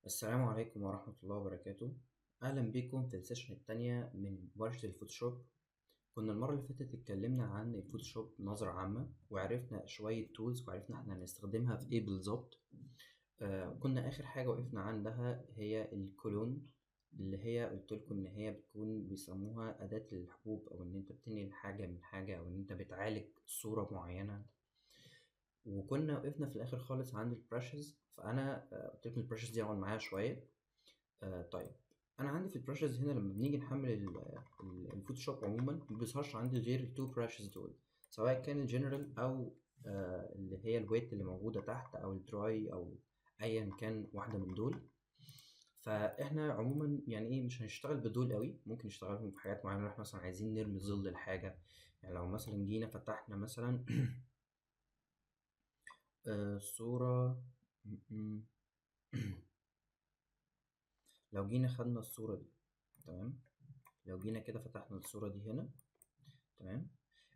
السلام عليكم ورحمة الله وبركاته. أهلا بكم في السيشن التانية من ورشة الفوتوشوب. كنا المرة اللي فاتت اتكلمنا عن الفوتوشوب نظرة عامة وعرفنا شوية تولز وعرفنا احنا هنستخدمها في ايه بالظبط. كنا آخر حاجة وقفنا عندها هي الكولون، اللي هي قلت لكم إن هي بتكون بيسموها أداة الحبوب، أو إن أنت بتنقل حاجة من حاجة، أو إن أنت بتعالج صورة معينة. وكنا وقفنا في الآخر خالص عند البراشز، فأنا قلت لكم البراشز دي اقعد معايا شوية. طيب، انا عندي في البراشز هنا لما بنيجي نحمل الفوتوشوب عموما ما بيظهرش عندي غير التو براشز دول، سواء كان الجنرال او اللي هي الويت اللي موجوده تحت، او الدراي، او ايا كان واحده من دول. فاحنا عموما يعني ايه مش هنشتغل بدول قوي، ممكن نشتغلهم في حاجات معينه. لو احنا مثلا عايزين نرمي ظل لحاجه، يعني لو مثلا جينا فتحنا مثلا صوره لو جينا خدنا الصوره دي، تمام. لو جينا كده فتحنا الصورة دي هنا، تمام.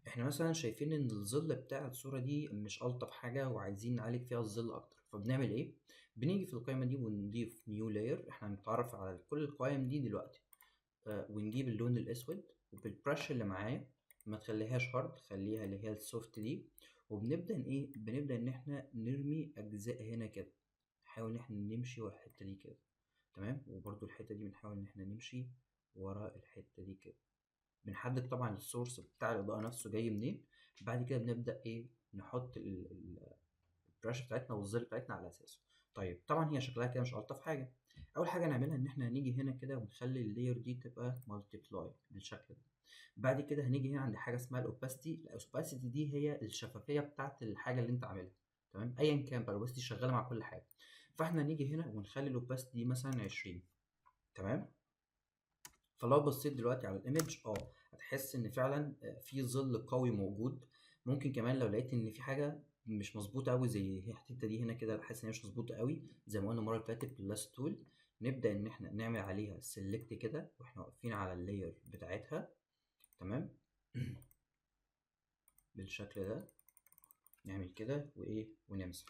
احنا مثلا شايفين ان الظل بتاع الصورة دي مش ألطف حاجة وعايزين نعالج فيها الظل أكتر، فبنعمل ايه؟ بنيجي في القائمة دي ونضيف نيو لاير. احنا هنتعرف على كل القوائم دي دلوقتي. ونجيب اللون الأسود، وبالبرش اللي معاه ما تخليهاش هارد، خليها اللي هي السوفت دي. وبنبدأ ايه؟ بنبدأ ان احنا نرمي أجزاء هنا كده، نحاول ان احنا نمشي ورا الحتة دي كده، تمام. وبرضو الحتة دي بنحاول ان احنا نمشي ورا الحتة دي كده. بنحدد طبعا السورس بتاع الإضاءة نفسه جاي منين. بعد كده بنبدأ إيه نحط البراش بتاعتنا والظل بتاعتنا على أساسه. طيب طبعا هي شكلها كده مش ألطف حاجة. أول حاجة نعملها إن إحنا هنيجي هنا كده ونخلي اللاير دي تبقى مالتيبلاي بالشكل ده. بعد كده هنيجي هنا عند حاجة اسمها الأوباسيتي. الأوباسيتي دي هي الشفافية بتاعت الحاجة اللي أنت عاملها، تمام. أيا كان بقى الأوباسيتي شغالة مع كل حاجة. فإحنا هنيجي هنا ونخلي الأوباسيتي دي مثلا 20، تمام. فلو بصيت دلوقتي على الايمج هتحس ان فعلا في ظل قوي موجود. ممكن كمان لو لقيت ان في حاجه مش مظبوطه قوي زي هي الحته دي هنا كده، حاسس ان هي مش مظبوطه قوي زي ما قلنا المره اللي فاتت باللاست تول، نبدا ان احنا نعمل عليها سيلكت كده واحنا واقفين على اللاير بتاعتها، تمام. بالشكل ده نعمل كده وايه ونمسح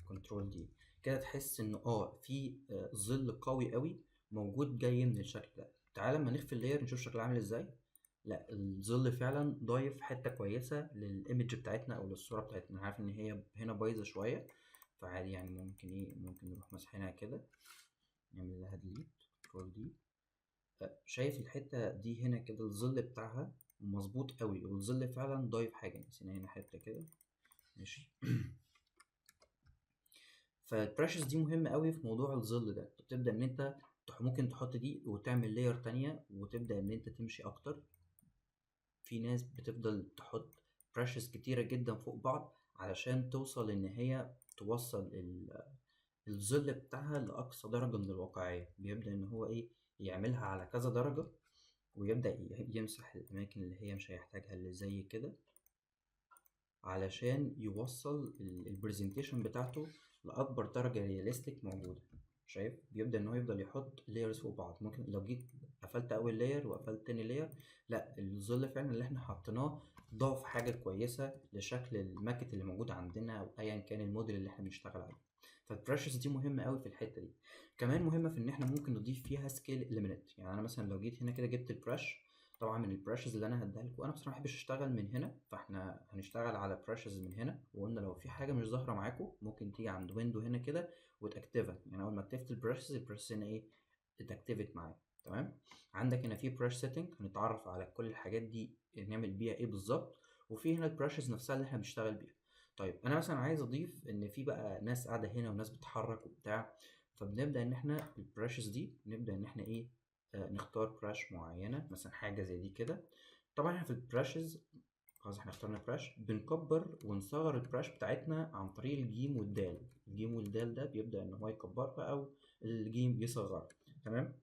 كنترول دي كده، تحس ان في ظل قوي قوي موجود جاي من الشكل ده. تعال لما نخفي اللاير نشوف شكلها عامل ازاي. لا، الظل فعلا ضايف حته كويسه للايمج بتاعتنا او للصوره بتاعتنا. عارف ان هي هنا بايظه شويه، فعادي يعني ممكن نروح مسحينها كده، نعمل لها ديليت كنترول دي. شايف الحته دي هنا كده الظل بتاعها مظبوط قوي، والظل فعلا ضايف حاجه. نسينا هنا حته كده، ماشي. فالبراشز دي مهمة قوي في موضوع الظل ده. بتبدأ ان انت ممكن تحط دي وتعمل لاير تانية وتبدأ ان انت تمشي اكتر. في ناس بتفضل تحط براشز كتيرة جدا فوق بعض علشان توصل ان هي توصل الظل بتاعها لأقصى درجة من الواقعية. بيبدأ ان هو ايه يعملها على كذا درجة، ويبدأ يمسح الأماكن اللي هي مش هيحتاجها اللي زي كده، علشان يوصل البرزنتيشن بتاعته لأكبر درجة رياليستيك موجودة. شايف بيبدأ إن هو يفضل يحط لايرز فوق بعض. ممكن لو جيت قفلت أول لاير وقفلت تاني لاير، لا، الظل فعلا اللي احنا حطيناه ضاف حاجة كويسة لشكل الماكت اللي موجود عندنا أو أيا كان الموديل اللي احنا بنشتغل عليه. فالبراشز دي مهمة قوي في الحتة دي. كمان مهمة في إن احنا ممكن نضيف فيها سكيل إليمنت. يعني أنا مثلا لو جيت هنا كده جبت البراش، طبعا من البراشز اللي انا هديها لكم، انا بصراحه ما بحبش اشتغل من هنا، فاحنا هنشتغل على براشز من هنا. وقلنا لو في حاجه مش ظاهره معاكم ممكن تيجي عند ويندو هنا كده وتاكتفها. يعني اول ما اكتفت البراشز هنا ايه اتاكتفت معايا، تمام. عندك هنا في براش سيتنج هنتعرف على كل الحاجات دي نعمل بيها ايه بالظبط. وفي هنا البراشز نفسها اللي احنا بنشتغل بيها. طيب انا مثلا عايز اضيف ان في بقى ناس قاعده هنا وناس بتتحرك وبتاع، فبنبدا ان احنا البراشز دي نبدا ان احنا ايه نختار براش معينة، مثلا حاجة زي دي كده. طبعا احنا في البراشز خلاص احنا اخترنا براش، بنكبر ونصغر البراش بتاعتنا عن طريق الجيم والدال. الجيم والدال ده بيبدأ ان هو يكبرها او الجيم يصغرها، تمام.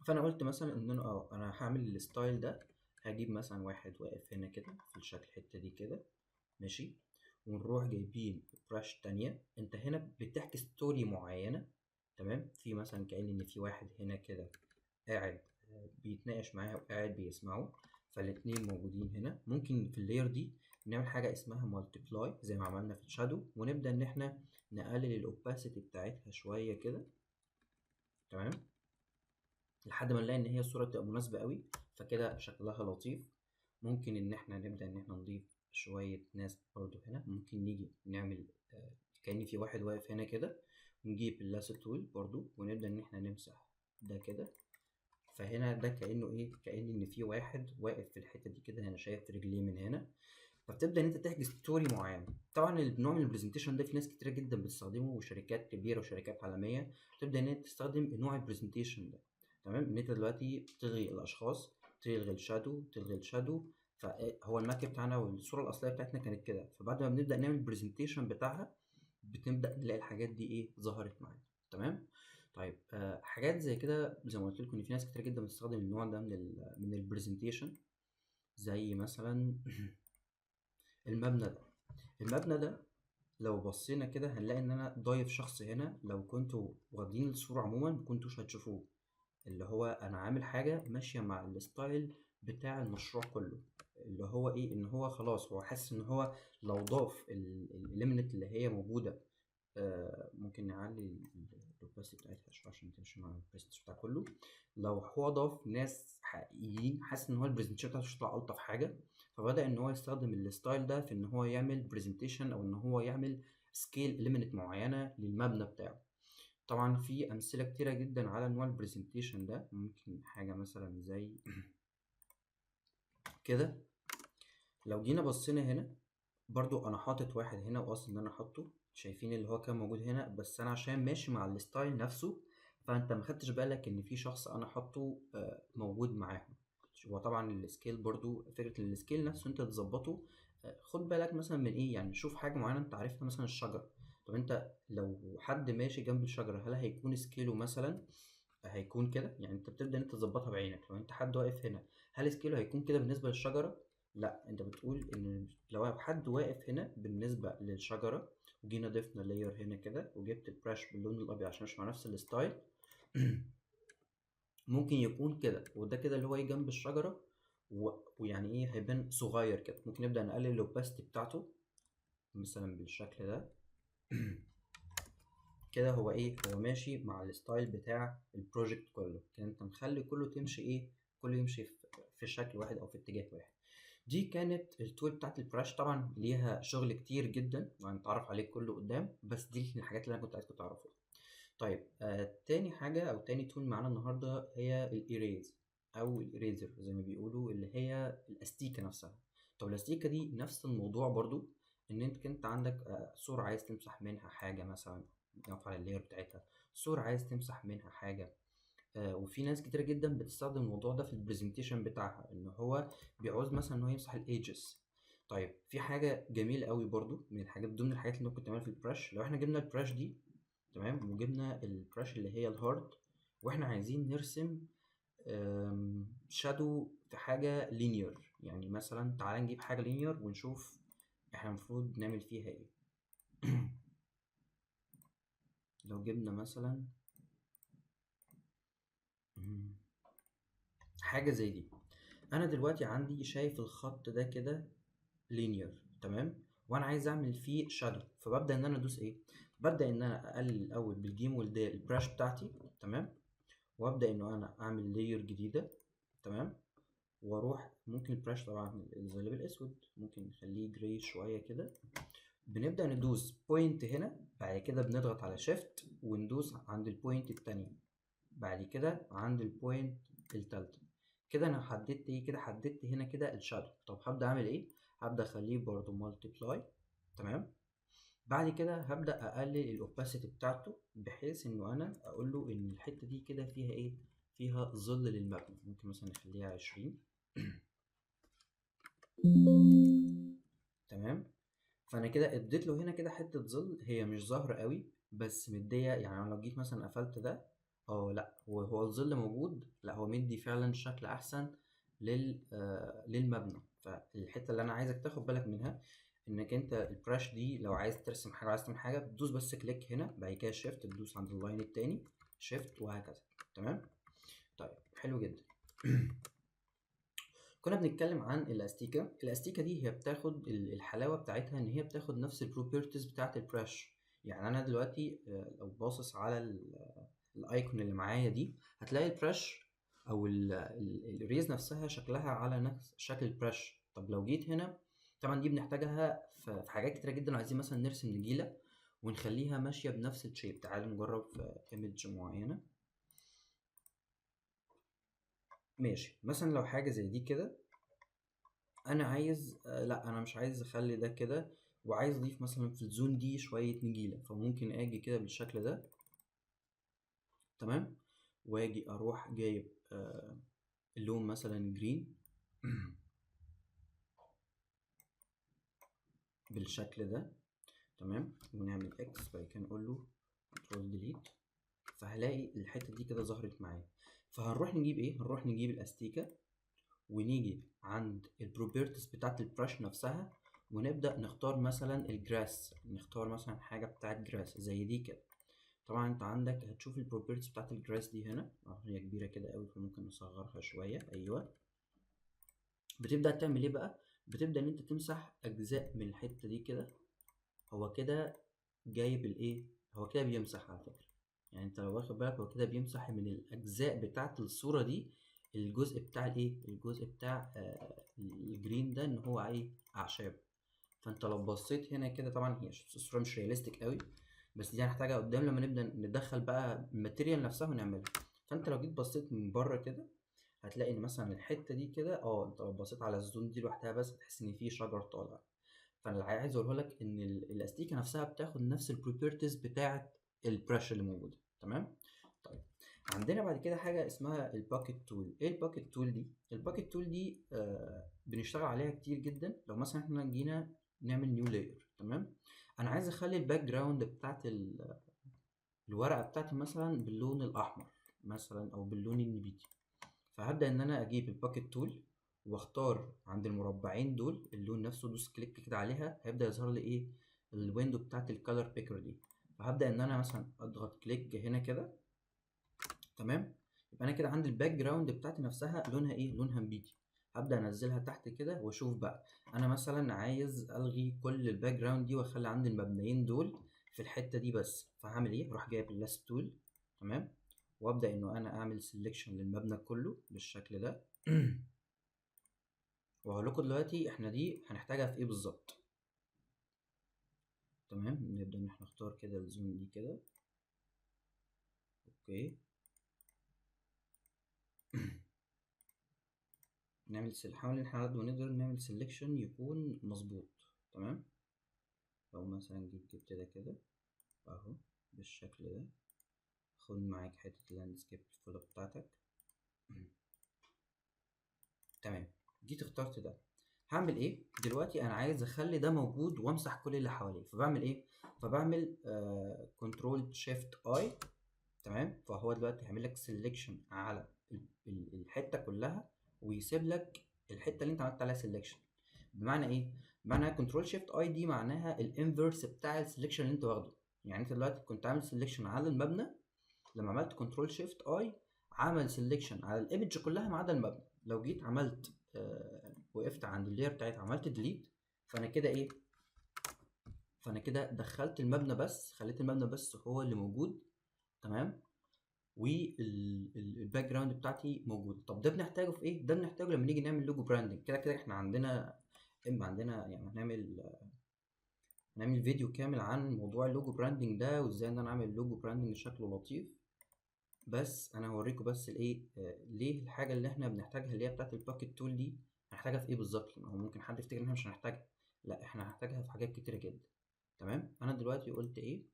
فانا قلت مثلا ان انا هعمل الستايل ده. هجيب مثلا واحد واقف هنا كده في الشكل الحتة دي كده، ماشي. ونروح جايبين براش تانية. انت هنا بتحكي ستوري معينة، تمام. في مثلا كأن ان في واحد هنا كده قاعد بيتناقش معاه وقاعد بيسمعه، فالاتنين موجودين هنا. ممكن في اللاير دي نعمل حاجة اسمها مالتيبلاي زي ما عملنا في الشادو، ونبدأ ان احنا نقلل الاوباسيتي بتاعتها شوية كده، تمام، لحد ما نلاقي ان هي الصوره تبقى مناسبه قوي، فكده شكلها لطيف. ممكن ان احنا نبدا ان احنا نضيف شويه ناس برضو هنا. ممكن نيجي نعمل كأن في واحد واقف هنا كده، ونجيب اللاسو تول برضو ونبدا ان احنا نمسح ده كده. فهنا ده كأنه ايه، كأن ان في واحد واقف في الحته دي كده، انا شايف رجليه من هنا. فبتبدا ان انت تحجز ستوري معينه. طبعا النوع من البرزنتيشن ده في ناس كتيره جدا بتستخدمه، وشركات كبيره وشركات عالميه تبدا ان انت تستخدم نوع البرزنتيشن ده. تمام، ان انت دلوقتي بتلغي الاشخاص، تلغي الشادو. فهو الماك بتاعنا والصوره الاصليه بتاعتنا كانت كده، فبعد ما بنبدا نعمل البرزنتيشن بتاعها بنبدا نلاقي الحاجات دي ايه ظهرت معانا. تمام. طيب حاجات زي كده زي ما قلت لكم ان في ناس كتير جدا بتستخدم النوع ده من البرزنتيشن، زي مثلا المبنى ده لو بصينا كده هنلاقي ان انا ضايف شخص هنا. لو كنتوا واخدين الصورة عموما مكنتوش هتشوفوه، اللي هو انا عامل حاجة ماشية مع الستايل بتاع المشروع كله. اللي هو ايه، ان هو خلاص هو حاسس ان هو لو ضاف الاليمنت اللي هي موجودة. ممكن نعلي الاوباسيتي بتاعتها شويه عشان تمشي مع البرزنتيشن بتاع كله. لو هو ضاف ناس حقيقيين، حاسس ان هو البرزنتيشن بتاعته مش هتطلع الطف حاجه، فبدا ان هو يستخدم الستايل ده في ان هو يعمل برزنتيشن، او ان هو يعمل سكيل اليمنت معينه للمبنى بتاعه. طبعا في امثله كتيره جدا على انواع البرزنتيشن ده. ممكن حاجه مثلا زي كده. لو جينا بصينا هنا برضو انا حاطط واحد هنا، واصلا ان انا حاطه شايفين اللي هو كان موجود هنا، بس انا عشان ماشي مع الستايل نفسه فانت ما خدتش بالك ان في شخص انا حاطه موجود معاهم. هو طبعا السكيل برضو، فكره السكيل نفسه انت تظبطه. خد بالك مثلا من ايه، يعني شوف حاجه معينه انت عارفها مثلا الشجره. طب انت لو حد ماشي جنب الشجره هل هيكون سكيله مثلا هيكون كده؟ يعني انت بتبدا انت تظبطها بعينك. لو انت حد واقف هنا هل سكيله هيكون كده بالنسبه للشجره؟ لا، انت بتقول ان لو حد واقف هنا بالنسبه للشجره، وجينا ضفنا لاير هنا كده وجبت البراش باللون الابيض عشان مش مع نفس الستايل ممكن يكون كده، وده كده اللي هو ايه جنب الشجره. ويعني ايه هيبان صغير كده. ممكن نبدا نقلل الاوباستي بتاعته مثلا بالشكل ده كده. هو ايه، هو ماشي مع الستايل بتاع البروجكت كله. كان انت مخلي كله تمشي ايه، كله يمشي في شكل واحد او في اتجاه واحد. دي كانت التول بتاعت البراش. طبعا ليها شغل كتير جدا وهنتعرف عليه كله قدام، بس دي الحاجات اللي انا كنت عايزكم تعرفوها. طيب تاني حاجة او تاني تول معانا النهاردة هي الايريز او الايريزر زي ما بيقولوا، اللي هي الاستيكة نفسها. طب الاستيكة دي نفس الموضوع برضو، ان انت كنت عندك صورة عايز تمسح منها حاجة مثلا، نقف على اللاير بتاعتها. صورة عايز تمسح منها حاجة. وفي ناس كتير جدا بتستخدم الموضوع ده في البرزنتيشن بتاعها، ان هو بيعوز مثلا ان هو يمسح الايدجز. طيب في حاجه جميله قوي برضو من الحاجات، ضمن الحاجات اللي ممكن تعملها في البراش. لو احنا جبنا البراش دي تمام، وجبنا البراش اللي هي الهارد، واحنا عايزين نرسم شادو في حاجه لينير. يعني مثلا تعالى نجيب حاجه لينير ونشوف احنا المفروض نعمل فيها ايه. لو جبنا مثلا حاجه زي دي، انا دلوقتي عندي شايف الخط ده كده لينير تمام، وانا عايز اعمل فيه شادو. فببدا ان انا ادوس ايه، ببدا ان انا اقلل الاول بالجيم والدال البراش بتاعتي تمام، وابدا انه انا اعمل لاير جديده تمام، واروح ممكن البراش طبعا زي بالاسود ممكن نخليه جراي شويه كده. بنبدا ندوس بوينت هنا، بعد كده بنضغط على شيفت وندوس عند البوينت التانية، بعد كده عند البوينت التالتة. كده انا حددت ايه، كده حددت هنا كده الشادو. طب هبدا اعمل ايه، هبدا اخليه برضو مالتيبلاي تمام. بعد كده هبدا اقلل الاوباسيتي بتاعته بحيث انه انا اقول له ان الحته دي كده فيها ايه، فيها ظل للمبنى. ممكن مثلا نخليها 20 تمام. فانا كده اديت له هنا كده حته ظل، هي مش ظاهره قوي بس مديه. يعني انا لو جيت مثلا قفلت ده لا هو الظل موجود، لا هو مدي فعلا شكل احسن للمبنى. فالحته اللي انا عايزك تاخد بالك منها انك انت البراش دي لو عايز ترسم حاجه عايز تعمل حاجه بتدوس بس كليك هنا، بعد كده شيفت تدوس عند اللاين التاني شيفت وهكذا تمام. طيب حلو جدا. كنا بنتكلم عن الاستيكه دي هي بتاخد الحلاوه بتاعتها ان هي بتاخد نفس البروبرتيز بتاعت البراش. يعني انا دلوقتي لو باصص على الايكون اللي معايا دي، هتلاقي البرش او الريز نفسها شكلها على نفس شكل البرش. طب لو جيت هنا، طبعا دي بنحتاجها في حاجات كتيره جدا. عايزين مثلا نرسم نجيله ونخليها ماشيه بنفس الشيب. تعالوا نجرب في ايمج معينه. ماشي، مثلا لو حاجه زي دي كده، انا عايز لا انا مش عايز اخلي ده كده، وعايز اضيف مثلا في الزون دي شويه نجيله. فممكن اجي كده بالشكل ده، تمام، واجي اروح جايب اللون مثلا جرين بالشكل ده، تمام، ونعمل اكس، بعد كده نقول له كنترول ديليت، فهلاقي الحته دي كده ظهرت معايا. فهنروح نجيب ايه؟ هنروح نجيب الاستيكه، ونيجي عند البروبرتيز بتاعت البرش نفسها، ونبدا نختار مثلا الجراس، نختار مثلا حاجه بتاعت جراس زي دي كده. طبعا انت عندك هتشوف البروبرتيز بتاعت الجراس دي هنا، هي كبيره كده قوي فممكن نصغرها شويه. ايوه، بتبدا تعمل ايه بقى؟ بتبدا ان انت تمسح اجزاء من الحته دي كده. هو كده جايب الايه، هو كده بيمسح على فكره. يعني انت لو واخد بالك، هو كده بيمسح من الاجزاء بتاعه الصوره دي الجزء بتاع الايه، الجزء بتاع الجرين ده، ان هو ايه، اعشاب. فانت لو بصيت هنا كده، طبعا هي الصوره مش رياليستيك قوي، بس دي هنحتاجها قدام لما نبدا ندخل بقى الماتيريال نفسها ونعملها. فانت لو جيت بصيت من بره كده، هتلاقي ان مثلا الحته دي كده، انت لو بصيت على الزون دي لوحدها بس هتحس ان في شجر طالع. فانا اللي عايز اقوله لك ان الاستيكه نفسها بتاخد نفس البروبرتيز بتاعه البرش اللي موجوده، تمام. طيب، عندنا بعد كده حاجه اسمها الباكيت تول. ايه الباكيت تول دي؟ الباكيت تول دي بنشتغل عليها كتير جدا. لو مثلا احنا جينا نعمل نيو لاير، تمام، انا عايز اخلي الباك جراوند بتاعت الورقه بتاعتي مثلا باللون الاحمر مثلا، او باللون النبيتي. فهبدا ان انا اجيب الباكيت تول، واختار عند المربعين دول اللون نفسه، دوس كليك كده عليها، هيبدا يظهر لي ايه، الويندو بتاعت الكالر بيكر دي. فهبدا ان انا مثلا اضغط كليك هنا كده، تمام. يبقى انا كده عندي الباك جراوند بتاعتي نفسها لونها ايه، لونها نبيتي. هبدا انزلها تحت كده واشوف بقى، انا مثلا عايز الغي كل الباك جراوند دي واخلي عندي المبنيين دول في الحته دي بس. فهعمل ايه؟ اروح جايب اللاست تول، تمام، وابدا انه انا اعمل سيلكشن للمبنى كله بالشكل ده وهقول لكم دلوقتي احنا دي هنحتاجها في ايه بالظبط. تمام، نبدا ان احنا نختار كده الزون دي كده، اوكي. نحاول ان احنا على قد ما نقدر نعمل سيلكشن يكون مظبوط، تمام. لو مثلا جيت جبت ده كده اهو بالشكل ده، خد معاك حته اللاندسكيب الفوتو بتاعتك تمام. جيت اخترت ده، هعمل ايه دلوقتي؟ انا عايز اخلي ده موجود وامسح كل اللي حواليه. فبعمل ايه؟ فبعمل كنترول شيفت اي، تمام. فهو دلوقتي هيعمل لك سيلكشن على الحته كلها، ويسيب لك الحته اللي انت عملت عليها سيلكشن. بمعنى ايه؟ بمعنى كنترول شيفت اي دي معناها الانفرس بتاع السيلكشن اللي انت واخده. يعني انت دلوقتي كنت عامل سيلكشن على المبنى، لما عملت كنترول شيفت اي عمل سيلكشن على الايمج كلها ما عدا المبنى. لو جيت عملت وقفت عند اللير بتاعتها عملت ديليت، فانا كده ايه، فانا كده دخلت المبنى بس، خليت المبنى بس هو اللي موجود، تمام، والباك جراوند بتاعتي موجوده. طب ده بنحتاجه في ايه؟ ده بنحتاجه لما نيجي نعمل لوجو براندنج. كده كده احنا عندنا يعني هنعمل فيديو كامل عن موضوع اللوجو براندنج ده، وازاي ان انا اعمل لوجو براندنج شكله لطيف. بس انا هوريكم بس الايه، ليه الحاجه اللي احنا بنحتاجها اللي هي بتاعت الباكيت تول دي هنحتاجها في ايه بالظبط. لان هو ممكن حد يفتكر ان احنا مش هنحتاجها، لا احنا هنحتاجها في حاجات كتيره جدا، تمام. انا دلوقتي قلت ايه؟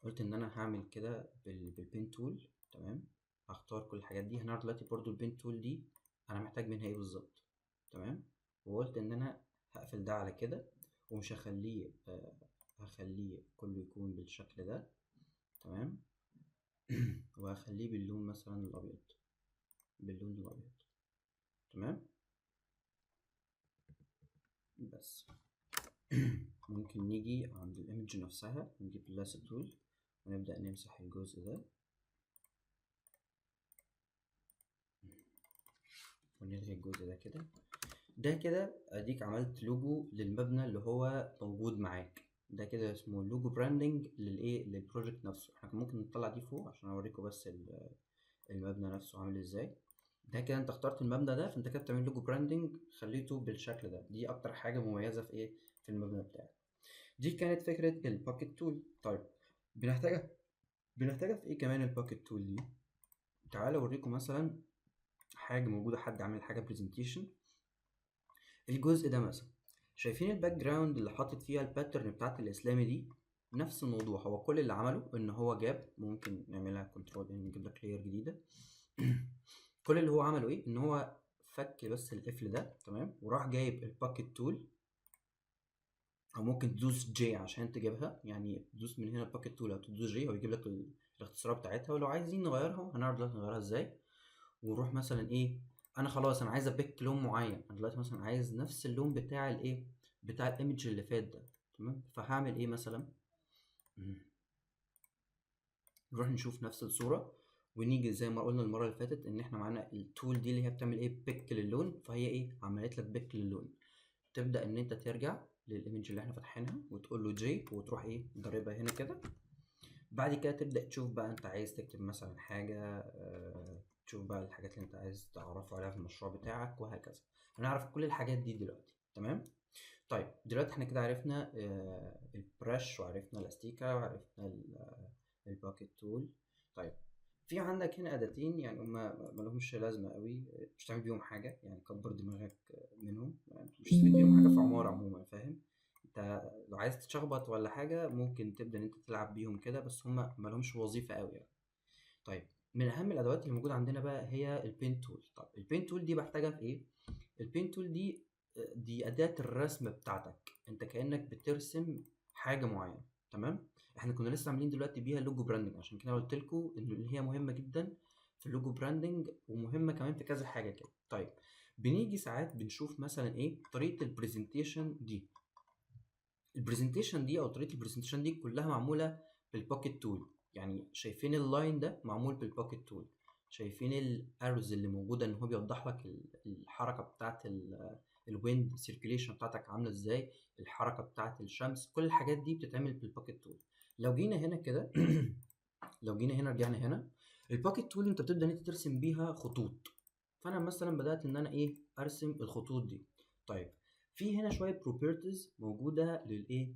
قلت ان انا هعمل كده بالبين تول، تمام. هختار كل الحاجات دي. هنعرض دلوقتي برضو البين تول دي انا محتاج منها ايه بالظبط، تمام. وقلت ان انا هقفل ده على كده، ومش هخليه هخليه كله يكون بالشكل ده، تمام. وهخليه باللون مثلا الابيض، باللون الابيض، تمام. بس ممكن نيجي عند الايمج نفسها، نجيب اللاsso تول ونبدأ نمسح الجزء ده ونلغي الجزء ده كده. ده كده اديك عملت لوجو للمبنى اللي هو موجود معاك. ده كده اسمه لوجو براندنج للايه، للبروجكت نفسه. احنا ممكن نطلع دي فوق عشان اوريكم بس المبنى نفسه عامل ازاي. ده كده انت اخترت المبنى ده، فانت كده بتعمل لوجو براندنج خليته بالشكل ده. دي اكتر حاجه مميزه في ايه، في المبنى بتاعك. دي كانت فكره الباكيت تول. طيب بنحتاجها في ايه كمان الباكيت تول دي؟ تعالى اوريكم مثلا حاجه موجوده، حد عامل حاجه برزنتيشن. الجزء ده مثلا، شايفين الباك جراوند اللي حاطط فيها الباترن بتاعت الاسلامي دي؟ نفس الموضوع. هو كل اللي عمله ان هو جاب، ممكن نعملها كنترول ان نجيب لك لاير جديده. كل اللي هو عمله ايه، ان هو فك بس القفل ده، تمام، وراح جايب الباكيت تول، او ممكن تدوس جي عشان تجيبها، يعني تدوس من هنا الباكيت تول او تدوس جي او يجيب لك الاختصارات بتاعتها. ولو عايزين نغيرها هنعرف دلوقتي نغيرها ازاي. ونروح مثلا ايه، انا خلاص انا عايز ابيك لون معين. انا دلوقتي مثلا عايز نفس اللون بتاع الايه، بتاع الايمج اللي فات ده، تمام. فهعمل ايه مثلا، نروح نشوف نفس الصورة ونيجي زي ما قلنا المرة اللي فاتت ان احنا معانا التول دي اللي هي بتعمل ايه، بيك للون. فهي ايه، عملت لك بيك للون. تبدأ ان انت ترجع للايمج اللي احنا فاتحينها وتقول له جي، وتروح ايه ضاربها هنا كده. بعد كده تبدأ تشوف بقى انت عايز تكتب مثلا حاجة، تشوف بقى الحاجات اللي انت عايز تعرفه عليها في المشروع بتاعك وهكذا. هنعرف كل الحاجات دي دلوقتي، تمام. طيب دلوقتي احنا كده عرفنا البرش، وعرفنا الاستيكا، وعرفنا الباكيت تول. طيب في عندك هنا اداتين، يعني هما ملهمش لازمه قوي، مش تعمل بيهم حاجه، يعني كبر دماغك منهم، يعني مش تعمل بيهم حاجه في عماره عموما، فاهم. انت لو عايز تشخبط ولا حاجه ممكن تبدا ان انت تلعب بيهم كده، بس هما ملهمش وظيفه قوي يعني. طيب من اهم الادوات اللي موجوده عندنا بقى هي البين تول. طب البين تول دي بحتاجها في ايه؟ البين تول دي اداه الرسم بتاعتك، انت كانك بترسم حاجه معينه، تمام. احنا كنا لسه عاملين دلوقتي بيها اللوجو براندنج، عشان كده قلت لكم ان اللي هي مهمه جدا في اللوجو براندنج، ومهمه كمان في كذا حاجه كده. طيب بنيجي ساعات بنشوف مثلا ايه طريقه البرزنتيشن دي. البرزنتيشن دي او طريقه البرزنتيشن دي كلها معموله بالبوكيت تول. يعني شايفين اللاين ده معمول بالبوكيت تول، شايفين الارز اللي موجوده ان هو بيوضح لك الحركه بتاعه الويند سيركيليشن بتاعتك عامله ازاي، الحركه بتاعه الشمس، كل الحاجات دي بتتعمل بالبوكيت تول. لو جينا هنا كده لو جينا هنا رجعنا هنا، البوكيت تول انت بتبدا ان انت ترسم بيها خطوط. فانا مثلا بدات ان انا ايه، ارسم الخطوط دي. طيب في هنا شويه بروبرتيز موجوده للايه،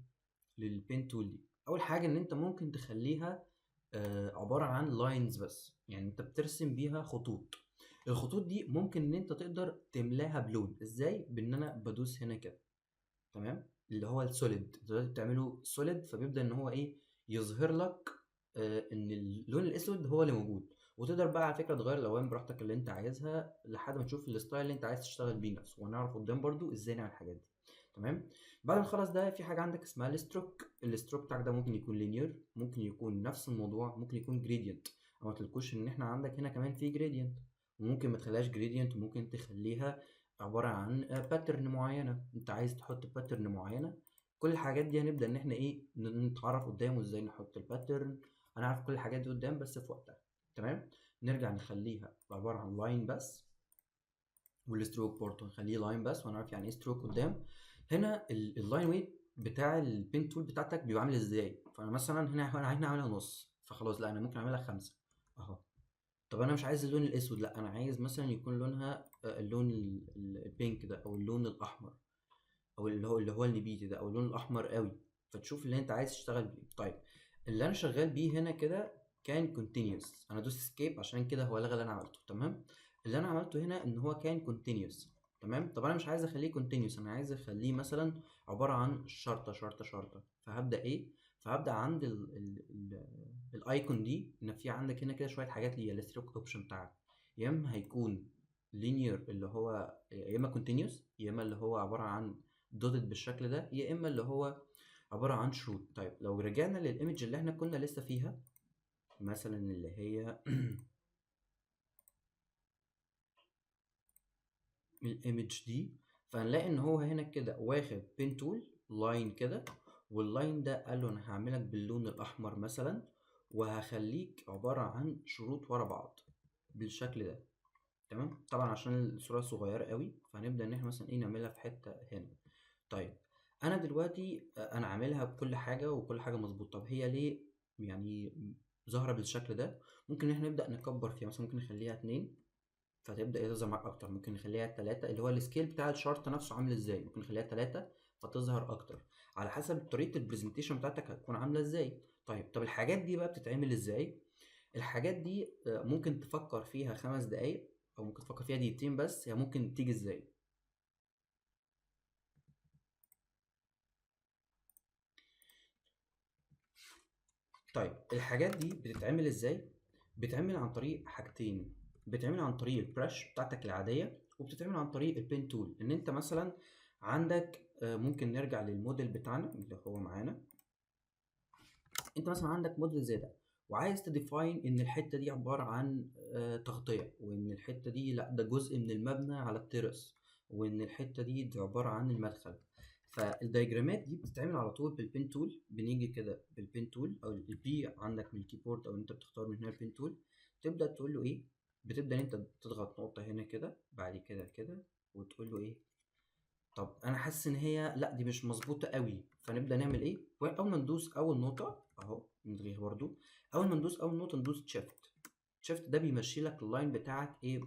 للبين تول دي. اول حاجه ان انت ممكن تخليها عباره عن لاينز بس، يعني انت بترسم بيها خطوط. الخطوط دي ممكن ان انت تقدر تملاها بلون. ازاي؟ بان انا بدوس هنا كده، تمام، اللي هو السوليد. دلوقتي بتعمله سوليد، فبيبدا ان هو ايه، يظهر لك ان اللون الاسود هو اللي موجود. وتقدر بقى على فكره تغير الالوان براحتك اللي انت عايزها لحد ما تشوف الستايل اللي انت عايز تشتغل بيه نفسه، وهنعرف قدام برضو ازاي نعمل الحاجات دي، تمام. بعد ما نخلص ده في حاجه عندك اسمها الستروك. الستروك بتاعك ده ممكن يكون لينير، ممكن يكون نفس الموضوع، ممكن يكون جريدينت. ما قلتلكوش ان احنا عندك هنا كمان في جريدينت، وممكن ما تخليهاش جريدينت، وممكن تخليها عباره عن باترن معينه. انت عايز تحط باترن معينه. كل الحاجات دي هنبدا ان احنا ايه، نتعرف قدام ازاي نحط الباترن. هنعرف كل الحاجات دي قدام بس في وقتها، تمام. نرجع نخليها عباره عن لاين بس، والستروك برضه نخليه لاين بس، وهنعرف يعني ايه ستروك قدام. هنا اللاين ويت بتاع البين تول بتاعتك بيبقى عامل ازاي. فانا مثلا هنا عاملها نص، فخلاص لا انا ممكن اعملها 5 اهو. طب انا مش عايز اللون الاسود، لا انا عايز مثلا يكون لونها اللون البينك ده، او اللون الاحمر، او اللي هو النبيتي ده، او اللون الاحمر قوي. فتشوف اللي انت عايز تشتغل بيه. طيب اللي انا شغال بيه هنا كده كان كونتينيوس. انا دوست اسكيب عشان كده هو لغى اللي انا عملته، تمام. اللي انا عملته هنا ان هو كان كونتينيوس، تمام. طب انا مش عايز اخليه كونتينيوس، انا عايز اخليه مثلا عباره عن شرطه شرطه شرطه. فهبدا ايه، فهبدا عند الايكون دي، ان في عندك هنا كده شويه حاجات ليها الستروك اوبشن بتاعك. يا اما هيكون لينير اللي هو، يا اما كونتينيوس، يا اما اللي هو عباره عن دوتد بالشكل ده، يا اما اللي هو عباره عن شروط. طيب لو رجعنا للايمج اللي احنا كنا لسه فيها، مثلا اللي هي الايمج دي، فهنلاقي ان هو هنا كده واخد بين تول لاين كده، واللاين ده قال له انا هعملك باللون الاحمر مثلا، وهخليك عباره عن شروط ورا بعض بالشكل ده، تمام. طبعا عشان الصوره صغيره قوي، فهنبدا ان احنا مثلا ايه، نعملها في حته هنا. طيب انا دلوقتي انا عاملها بكل حاجه وكل حاجه مظبوط. طب هي ليه يعني ظاهره بالشكل ده؟ ممكن ان احنا نبدا نكبر فيها، مثلا ممكن نخليها 2 فتبدا تظهر معاك اكتر، ممكن نخليها 3 اللي هو السكيل بتاع الشارت نفسه عامل ازاي، ممكن نخليها 3 فتظهر اكتر، على حسب طريقه البرزنتيشن بتاعتك هتكون عامله ازاي. طب الحاجات دي بقى بتتعمل ازاي؟ الحاجات دي ممكن تفكر فيها 5 دقايق او ممكن تفكر فيها دقيقتين، بس هي ممكن تيجي ازاي. طيب الحاجات دي بتتعمل ازاي؟ بتتعمل عن طريق حاجتين، بتتعمل عن طريق البرش بتاعتك العادية، وبتتعمل عن طريق البين تول. ان انت مثلا عندك ممكن نرجع للموديل بتاعنا اللي هو معانا. انت مثلا عندك موديل زي ده وعايز تديفاين ان الحتة دي عبارة عن تغطية، وان الحتة دي لا ده جزء من المبنى على الترس، وان الحتة دي عبارة عن المدخل. فالدياجرامات دي بتتعمل على طول بالبين تول. بنيجي كده بالبين تول او البي عندك من الكيبورد، او انت بتختار من هنا البين تول، تبدا تقول له ايه. بتبدا انت تضغط نقطه هنا كده، بعد كده كده، وتقول له ايه. طب انا حاسس ان هي لا دي مش مظبوطه قوي، فنبدا نعمل ايه؟ اول ما ندوس اول نقطه اهو نلغيها برضو. اول ما ندوس اول نقطه ندوس شيفت. شيفت ده بيمشي لك اللاين بتاعك ايه،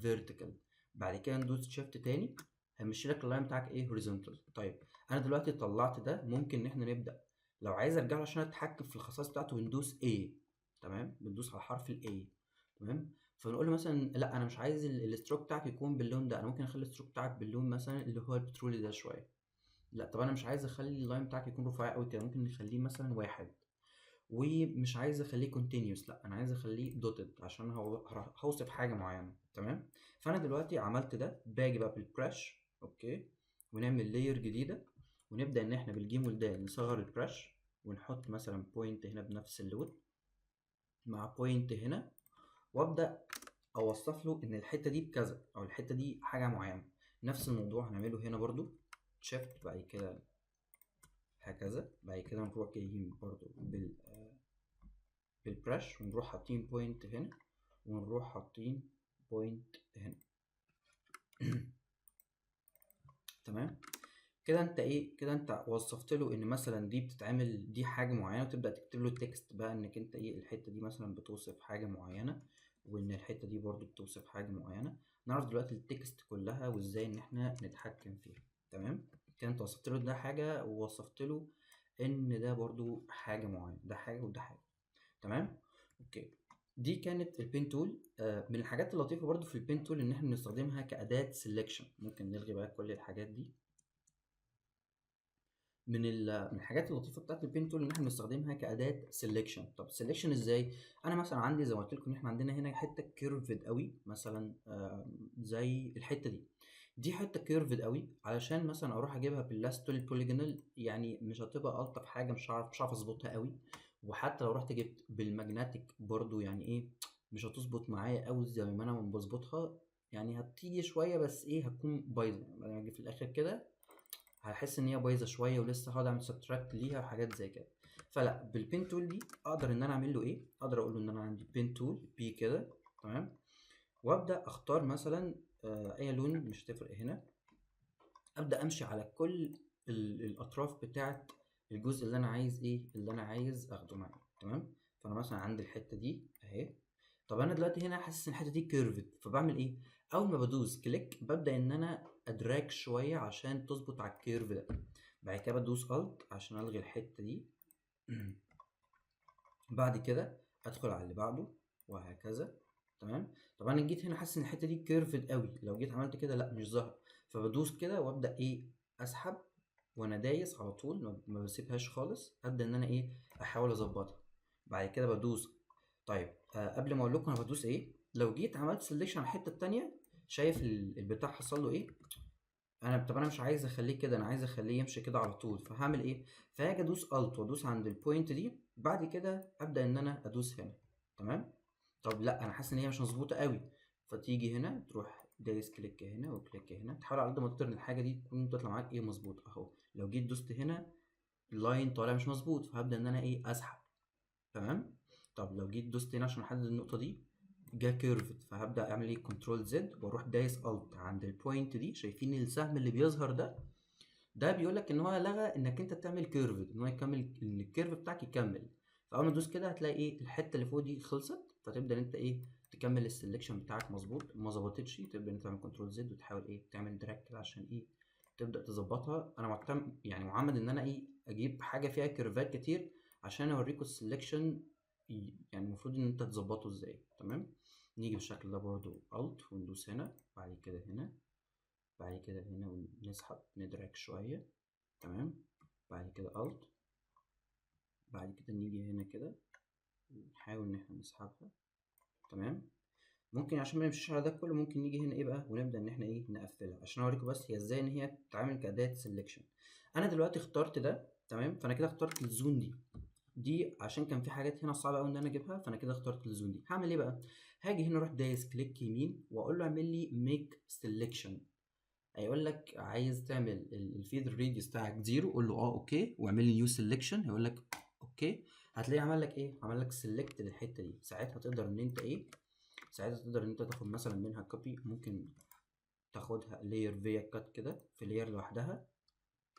فيرتيكال. بعد كده ندوس شيفت تاني هيمشي لك اللاين بتاعك ايه هوريزونتال. طيب انا دلوقتي طلعت ده، ممكن ان احنا نبدا لو عايز ارجع له عشان اتحكم في الخصائص بتاعته بندوس A. تمام، بندوس على حرف ال A. تمام. فنقول له مثلا لا انا مش عايز الستروك بتاعك يكون باللون ده، انا ممكن اخلي الستروك بتاعك باللون مثلا اللي هو البترولي ده شويه. لا طب انا مش عايز اخلي اللاين بتاعك يكون رفيع قوي كده، ممكن نخليه مثلا 1. ومش عايز اخليه continuous، لا انا عايز اخليه dotted عشان هوصف حاجه معينه. تمام. فانا دلوقتي عملت ده، باجي بقى بالبرش اوكي، ونعمل لاير جديده، ونبدا ان احنا بالجيم والدال نصغر البرش، ونحط مثلا بوينت هنا بنفس اللون مع بوينت هنا، وابدا اوصف له ان الحته دي بكذا او الحته دي حاجه معينه. نفس الموضوع هنعمله هنا برضو، شيفت بعد كده هكذا، بعد كده نروح جايين برضو بالبرش ونروح حاطين بوينت هنا، ونروح حاطين بوينت هنا. تمام. كده انت ايه، كده انت وصفت له ان مثلا دي بتتعمل دي حاجه معينه، وتبدا تكتب له التكست بقى انك انت ايه الحته دي مثلا بتوصف حاجه معينه، وان الحته دي برضو بتوصف حاجه معينه. نعرف دلوقتي التكست كلها وازاي ان احنا نتحكم فيها. تمام. كده انت وصفت له ده حاجه، ووصفت له ان ده برضو حاجه معينه، ده حاجه وده حاجه. تمام. اوكي. دي كانت البين تول. من الحاجات اللطيفه برضو في البين تول ان احنا بنستخدمها كاداه سيلكشن. ممكن نلغي بقى كل الحاجات دي. من الحاجات اللطيفه بتاعت البين تول ان احنا بنستخدمها كاداه سيلكشن. طب سيلكشن ازاي؟ انا مثلا عندي زي ما قلت لكم ان احنا عندنا هنا حته كيرفد قوي مثلا، زي الحته دي. دي حته كيرفد قوي، علشان مثلا اروح اجيبها باللاستول بوليجونال يعني مش هتبقى الطف حاجه، مش عارف اظبطها قوي. وحتى لو رحت جبت بالماجنتيك برضو يعني ايه مش هتظبط معايا قوي زي ما انا بظبطها. يعني هتيجي شويه بس ايه هتكون بايظه يعني اجي في الاخر كده هحس ان هي بايظه شويه ولسه هقعد اعمل سبتراكت ليها وحاجات زي كده. فلا بالبين تول دي اقدر ان انا اعمل له ايه، اقدر اقول له ان انا عندي بين تول بي كده. تمام. وابدا اختار مثلا اي لون مش هتفرق هنا، ابدا امشي على كل الاطراف بتاعه الجزء اللي انا عايز ايه اللي انا عايز اخده معايا. تمام. فانا مثلا عندي الحته دي اهي. طب انا دلوقتي هنا حاسس ان الحته دي كيرفد، فبعمل ايه؟ اول ما بدوس كليك ببدا ان انا ادراك شويه عشان تظبط على الكيرف ده. بعد كده بدوس الت عشان الغي الحته دي. بعد كده ادخل على اللي بعده وهكذا. تمام. طب انا جيت هنا حاسس ان الحته دي كيرفد قوي، لو جيت عملت كده لا مش ظاهر. فبدوس كده وابدا ايه اسحب، وانا دايس على طول ما بسيبهاش خالص، ابدا ان انا ايه احاول اظبطها. بعد كده بدوس. طيب قبل ما اقول لكم انا بدوس ايه، لو جيت عملت سيلكشن على الحته التانيه شايف البتاع حصل له ايه. طب انا مش عايز اخليه كده، انا عايز اخليه يمشي كده على طول، فهعمل ايه؟ فهاجي ادوس الت وادوس عند البوينت دي، بعد كده ابدا ان انا ادوس هنا. تمام. طب لا انا حاسس ان هي مش مظبوطه قوي، فتيجي هنا تروح دايس كليك هنا وكليك هنا، تحاول على قد ما تقدر ان الحاجه دي تكون تطلع معاك ايه مظبوط اهو. لو جيت دوست هنا اللاين طالع مش مظبوط، فهبدا ان انا ايه اسحب. تمام. طب لو جيت دوست هنا عشان احدد النقطه دي جا كيرفد، فهبدا اعمل ايه كنترول زد واروح دايس الت عند البوينت دي. شايفين السهم اللي بيظهر ده؟ ده بيقول لك ان هو لغى انك انت تعمل كيرف، ان هو يكمل، ان الكيرف بتاعك يكمل. فاول ما تدوس كده هتلاقي ايه الحته اللي فوق دي خلصت، فتبدا انت ايه تكمل السلكشن بتاعك مظبوط. ما ظبطتش تبدا انت تعمل كنترول زد وتحاول ايه تعمل دراج كده عشان ايه تبدا تظبطها. انا معتمد يعني معمد ان انا ايه اجيب حاجه فيها كيرفات كتير عشان اوريكم السلكشن يعني المفروض ان انت تظبطه ازاي. تمام. نيجي بالشكل ده برضو الت وندوس هنا، بعد كده هنا، بعد كده هنا، ونسحب ندراج شويه. تمام. بعد كده الت، بعد كده نيجي هنا كده نحاول ان احنا نسحبها. تمام. ممكن عشان ما نمشيش على ده كله ممكن نيجي هنا ايه بقى ونبدا ان احنا ايه نقفلها عشان اوريكم بس هي ازاي ان هي تتعامل كاداه سelection. انا دلوقتي اخترت ده. تمام. فانا كده اخترت الزون دي عشان كان في حاجات هنا صعبه قوي ان انا اجيبها، فانا كده اخترت الزون دي. هعمل ايه بقى؟ هاجي هنا اروح دايس كليك يمين واقول له اعمل لي ميك سelection. هيقول لك عايز تعمل الفيد ريديوس بتاعك زيرو، قول له اه اوكي واعمل لي نيو سelection. هيقول لك اوكي. هتلاقيه عمل لك ايه؟ عمل لك سيلكت للحته دي. ساعتها تقدر ان انت ايه، ساعتها تقدر ان انت تاخد مثلا منها كوبي، ممكن تاخدها لاير فيا كات كده في لاير لوحدها.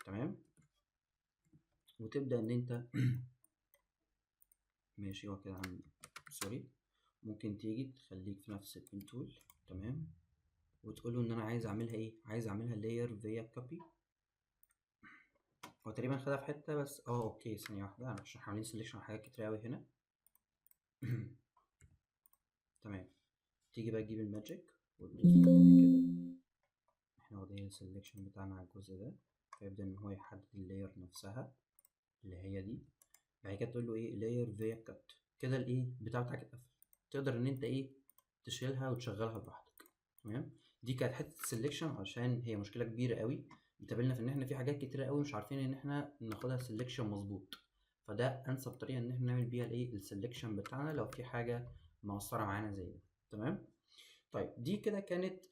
تمام. وتبدا ان انت ماشي هو كده عن سوري، ممكن تيجي تخليك في نفس البين تول. تمام. وتقول له ان انا عايز اعملها ايه، عايز اعملها لاير فيا كوبي. هو تقريبا خدها في حته بس اوكي ثانيه واحده عشان عاملين سيلكشن حاجات كتير قوي هنا. تمام. تيجي بقى تجيب الماجيك وتدوس هنا كده، احنا واخدين السلكشن بتاعنا على الجزء ده، فيبدأ ان هو يحدد اللاير نفسها اللي هي دي. بعد كده تقول له ايه لاير فيا كات كده، الايه بتاع بتاعك اتقفل. تقدر ان انت ايه تشيلها وتشغلها براحتك. تمام. دي كانت حته السلكشن عشان هي مشكله كبيره قوي بتقابلنا في ان احنا في حاجات كتيره قوي مش عارفين ان احنا ناخدها سلكشن مظبوط. فده انسب طريقه ان احنا نعمل بيها الايه السلكشن بتاعنا لو في حاجه مقصره معانا زي ده. تمام. طيب دي كده كانت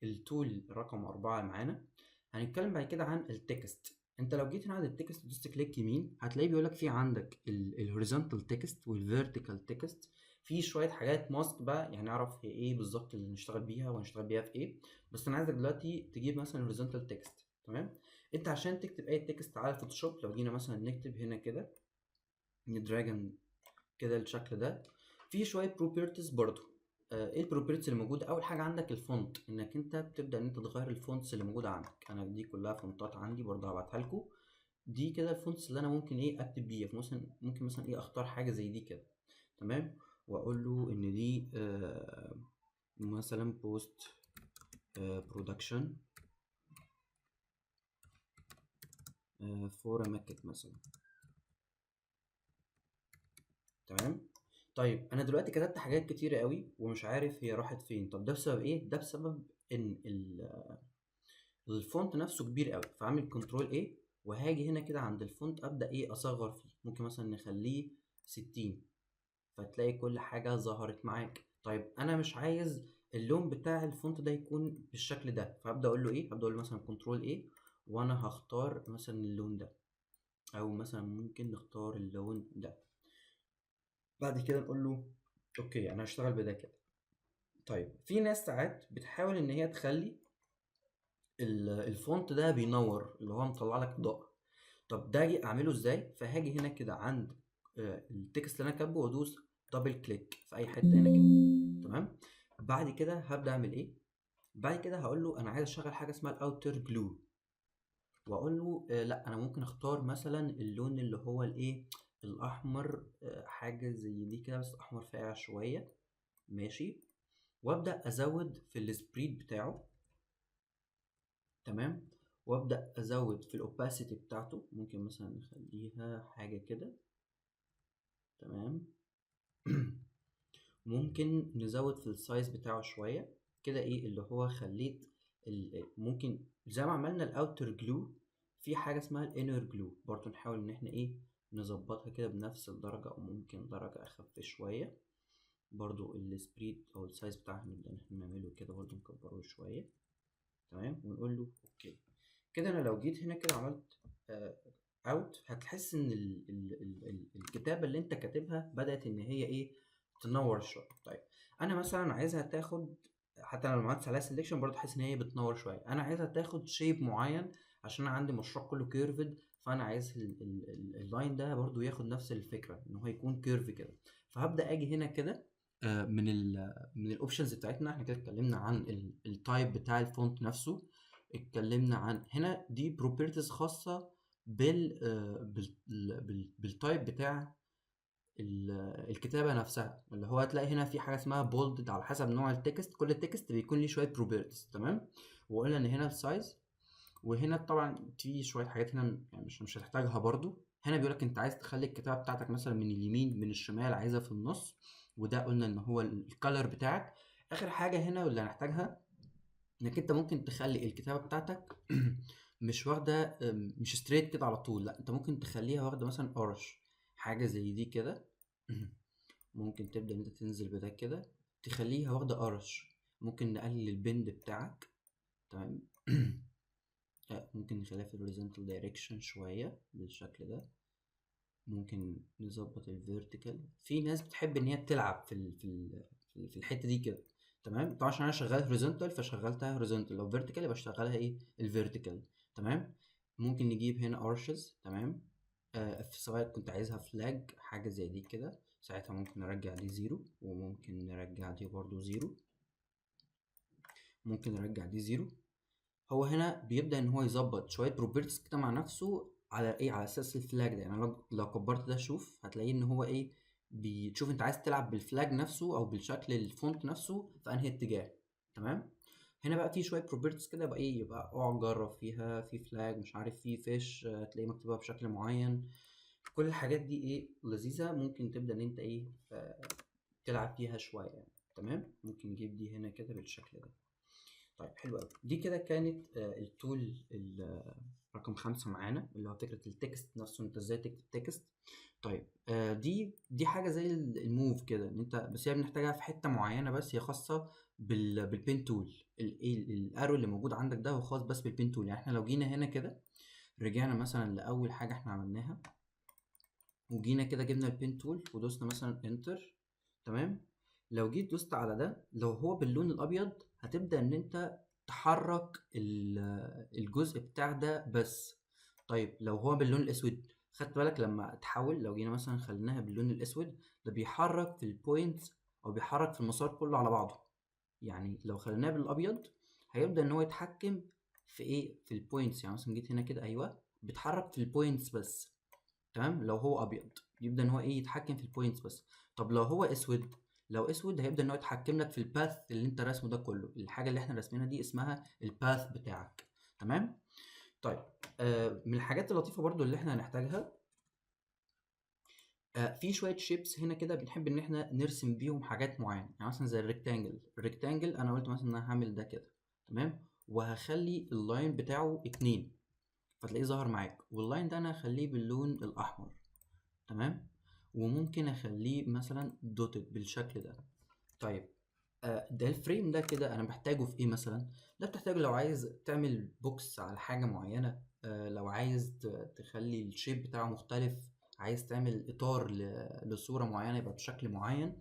التول رقم 4 معانا. هنتكلم بعد كده عن التكست. انت لو جيت هنا عند التكست ودوست كليك يمين هتلاقيه بيقول لك في عندك الهوريزونتال تكست والفيرتيكال تكست. في شويه حاجات ماسك بقى يعني نعرف هي ايه بالظبط اللي نشتغل بيها وهنشتغل بيها في ايه. بس انا عايزك دلوقتي تجيب مثلا هوريزونتال تكست. تمام. انت عشان تكتب اي تكست على فوتوشوب، لو جينا مثلا نكتب هنا كده ندراجن كده الشكل ده، في شويه بروبرتيز برضو. ايه البروبرتيز اللي موجوده؟ اول حاجه عندك الفونت، انك انت بتبدا ان انت تغير الفونتس اللي موجوده عندك. انا دي كلها فونتات عندي برضه هبعتها لكم. دي كده الفونتس اللي انا ممكن ايه اكتب بيها. مثلا ممكن مثلا ايه اختار حاجه زي دي كده. تمام. واقول له ان دي مثلا بوست برودكشن فور ماكت مثلا. تمام. طيب انا دلوقتي كتبت حاجات كتيره قوي ومش عارف هي راحت فين. طب ده بسبب ايه؟ ده بسبب ان الفونت نفسه كبير قوي. فعامل كنترول ايه وهاجي هنا كده عند الفونت ابدا ايه اصغر فيه. ممكن مثلا نخليه 60، فتلاقي كل حاجه ظهرت معاك. طيب انا مش عايز اللون بتاع الفونت ده يكون بالشكل ده، فابدا اقول له ايه، هبدا اقول له مثلا كنترول ايه وانا هختار مثلا اللون ده، او مثلا ممكن نختار اللون ده. بعد كده نقول له اوكي انا هشتغل بده كده. طيب في ناس ساعات بتحاول ان هي تخلي الفونت ده بينور اللي هو مطلع لك اضاءه. طب ده اجي اعمله ازاي؟ فهاجي هنا كده عند التكست اللي انا كاتبه وادوس دبل كليك في اي حته هنا كده. تمام. بعد كده هبدا اعمل ايه؟ بعد كده هقول له انا عايز اشغل حاجه اسمها الاوتر جلو، واقول له لا انا ممكن اختار مثلا اللون اللي هو الايه الاحمر، حاجه زي دي كده بس احمر فاقع شويه. ماشي. وابدا ازود في السبريد بتاعه. تمام. وابدا ازود في الاوباسيتي بتاعته، ممكن مثلا نخليها حاجه كده. تمام. ممكن نزود في السايز بتاعه شويه كده. ايه اللي هو خليت ممكن زي ما عملنا الاوتر جلو في حاجه اسمها الانر جلو برضو نحاول ان احنا ايه نظبطها كده بنفس الدرجه او ممكن درجه اخف شويه. برضو السبريد او السايز بتاعها نبدا ان احنا نعمله كده برضو نكبره شويه. تمام. ونقول له اوكي. كده انا لو جيت هنا كده عملت اوت هتحس ان الكتابه اللي انت كاتبها بدات ان هي ايه تنور شويه. طيب انا مثلا عايزها تاخد حتى لما عملت عليها سيلكشن برضه حاسس ان هي بتنور شويه. انا عايزها تاخد شيب معين عشان انا عندي مشروع كله كيرفد، فانا عايز اللاين ده برضه ياخد نفس الفكره ان هو يكون كيرف كده. فهبدا اجي هنا كده من الاوبشنز بتاعتنا. احنا كده اتكلمنا عن التايب بتاع الفونت نفسه، اتكلمنا عن هنا دي بروبرتيز خاصه بالتايب بتاع الكتابه نفسها، اللي هو هتلاقي هنا في حاجه اسمها بولد على حسب نوع التكست. كل التكست بيكون ليه شويه بروبرتيز، تمام. وقلنا ان هنا السايز، وهنا طبعا في شويه حاجات هنا يعني مش هتحتاجها برضو. هنا بيقول لك انت عايز تخلي الكتابه بتاعتك مثلا من اليمين من الشمال، عايزها في النص، وده قلنا ان هو الكالر بتاعك. اخر حاجه هنا واللي هنحتاجها انك انت ممكن تخلي الكتابه بتاعتك مش واخده مش ستريت كده على طول، لا انت ممكن تخليها واخده مثلا ارش، حاجه زي دي كده. ممكن تبدا ان انت تنزل بده كده تخليها واخده ارش. ممكن نقلل البند بتاعك، تمام. ممكن نخليها في الهوريزونتال دايركشن شويه بالشكل ده. ممكن نظبط الفيرتيكال. في ناس بتحب ان هي تلعب في الحته دي كده، تمام. طبعا عشان انا شغال هوريزونتال فشغلتها هوريزونتال، لو فيرتيكال يبقى اشتغلها ايه الفيرتيكال، تمام. ممكن نجيب هنا ارشز، تمام. سواء كنت عايزها فلاج حاجه زي دي كده، ساعتها ممكن نرجع دي زيرو، وممكن نرجع دي برضو زيرو، ممكن نرجع دي زيرو. هو هنا بيبدأ ان هو يظبط شوية بروبرتيز كده مع نفسه على ايه، على اساس الفلاج ده. يعني أنا لو كبرت ده شوف هتلاقيه ان هو ايه، بتشوف انت عايز تلعب بالفلاج نفسه او بالشكل الفونت نفسه في انهي اتجاه، تمام. هنا بقى في شويه بروبرتيز كده، يبقى ايه، يبقى اقعد جرب فيها في فلاج مش عارف في فيش، تلاقيه مكتوبه بشكل معين. كل الحاجات دي ايه لذيذه، ممكن تبدا ان انت ايه تلعب فيها شويه يعني، تمام. ممكن نجيب دي هنا كده بالشكل ده. طيب حلو قوي. دي كده كانت التول رقم 5 معانا، اللي هو فكرة التكست نفسه، انت ازاي تكتب تكست. طيب دي حاجة زي الموف كده، ان انت بس هي بنحتاجها في حتة معينة، بس هي خاصة بالبين تول. الارو اللي موجود عندك ده هو خاص بس بالبين تول. يعني احنا لو جينا هنا كده رجعنا مثلا لأول حاجة احنا عملناها، وجينا كده جبنا البين تول ودوسنا مثلا انتر، تمام. لو جيت دوست على ده، لو هو باللون الابيض هتبدأ ان انت تحرك الجزء بتاع ده بس. طيب لو هو باللون الاسود، خدت بالك لما تحول، لو جينا مثلا خليناها باللون الاسود، ده بيحرك في البوينتس او بيحرك في المسار كله على بعضه. يعني لو خليناه بالابيض هيبدأ ان هو يتحكم في ايه، في البوينتس. يعني مثلا جيت هنا كده، ايوه بيتحرك في البوينتس بس، تمام. لو هو ابيض يبدا ان هو ايه يتحكم في البوينتس بس. طب لو هو اسود، لو اسود هيبدا ان هو يتحكم لك في الباث اللي انت راسمه ده كله. الحاجه اللي احنا راسمينها دي اسمها الباث بتاعك، تمام. طيب من الحاجات اللطيفه برضو اللي احنا هنحتاجها، في شويه شيبس هنا كده بنحب ان احنا نرسم بيهم حاجات معينه. يعني مثلا زي الريكتانجل انا قلت مثلا ان انا هعمل ده كده، تمام. وهخلي اللاين بتاعه 2، فتلاقيه ظهر معاك. واللاين ده انا هخليه باللون الاحمر، تمام. وممكن اخليه مثلا دوتد بالشكل ده. طيب ده الفريم ده كده انا محتاجه في ايه مثلا؟ ده بتحتاجه لو عايز تعمل بوكس على حاجة معينة، لو عايز تخلي الشيب بتاعه مختلف، عايز تعمل اطار لصورة معينة يبقى بشكل معين.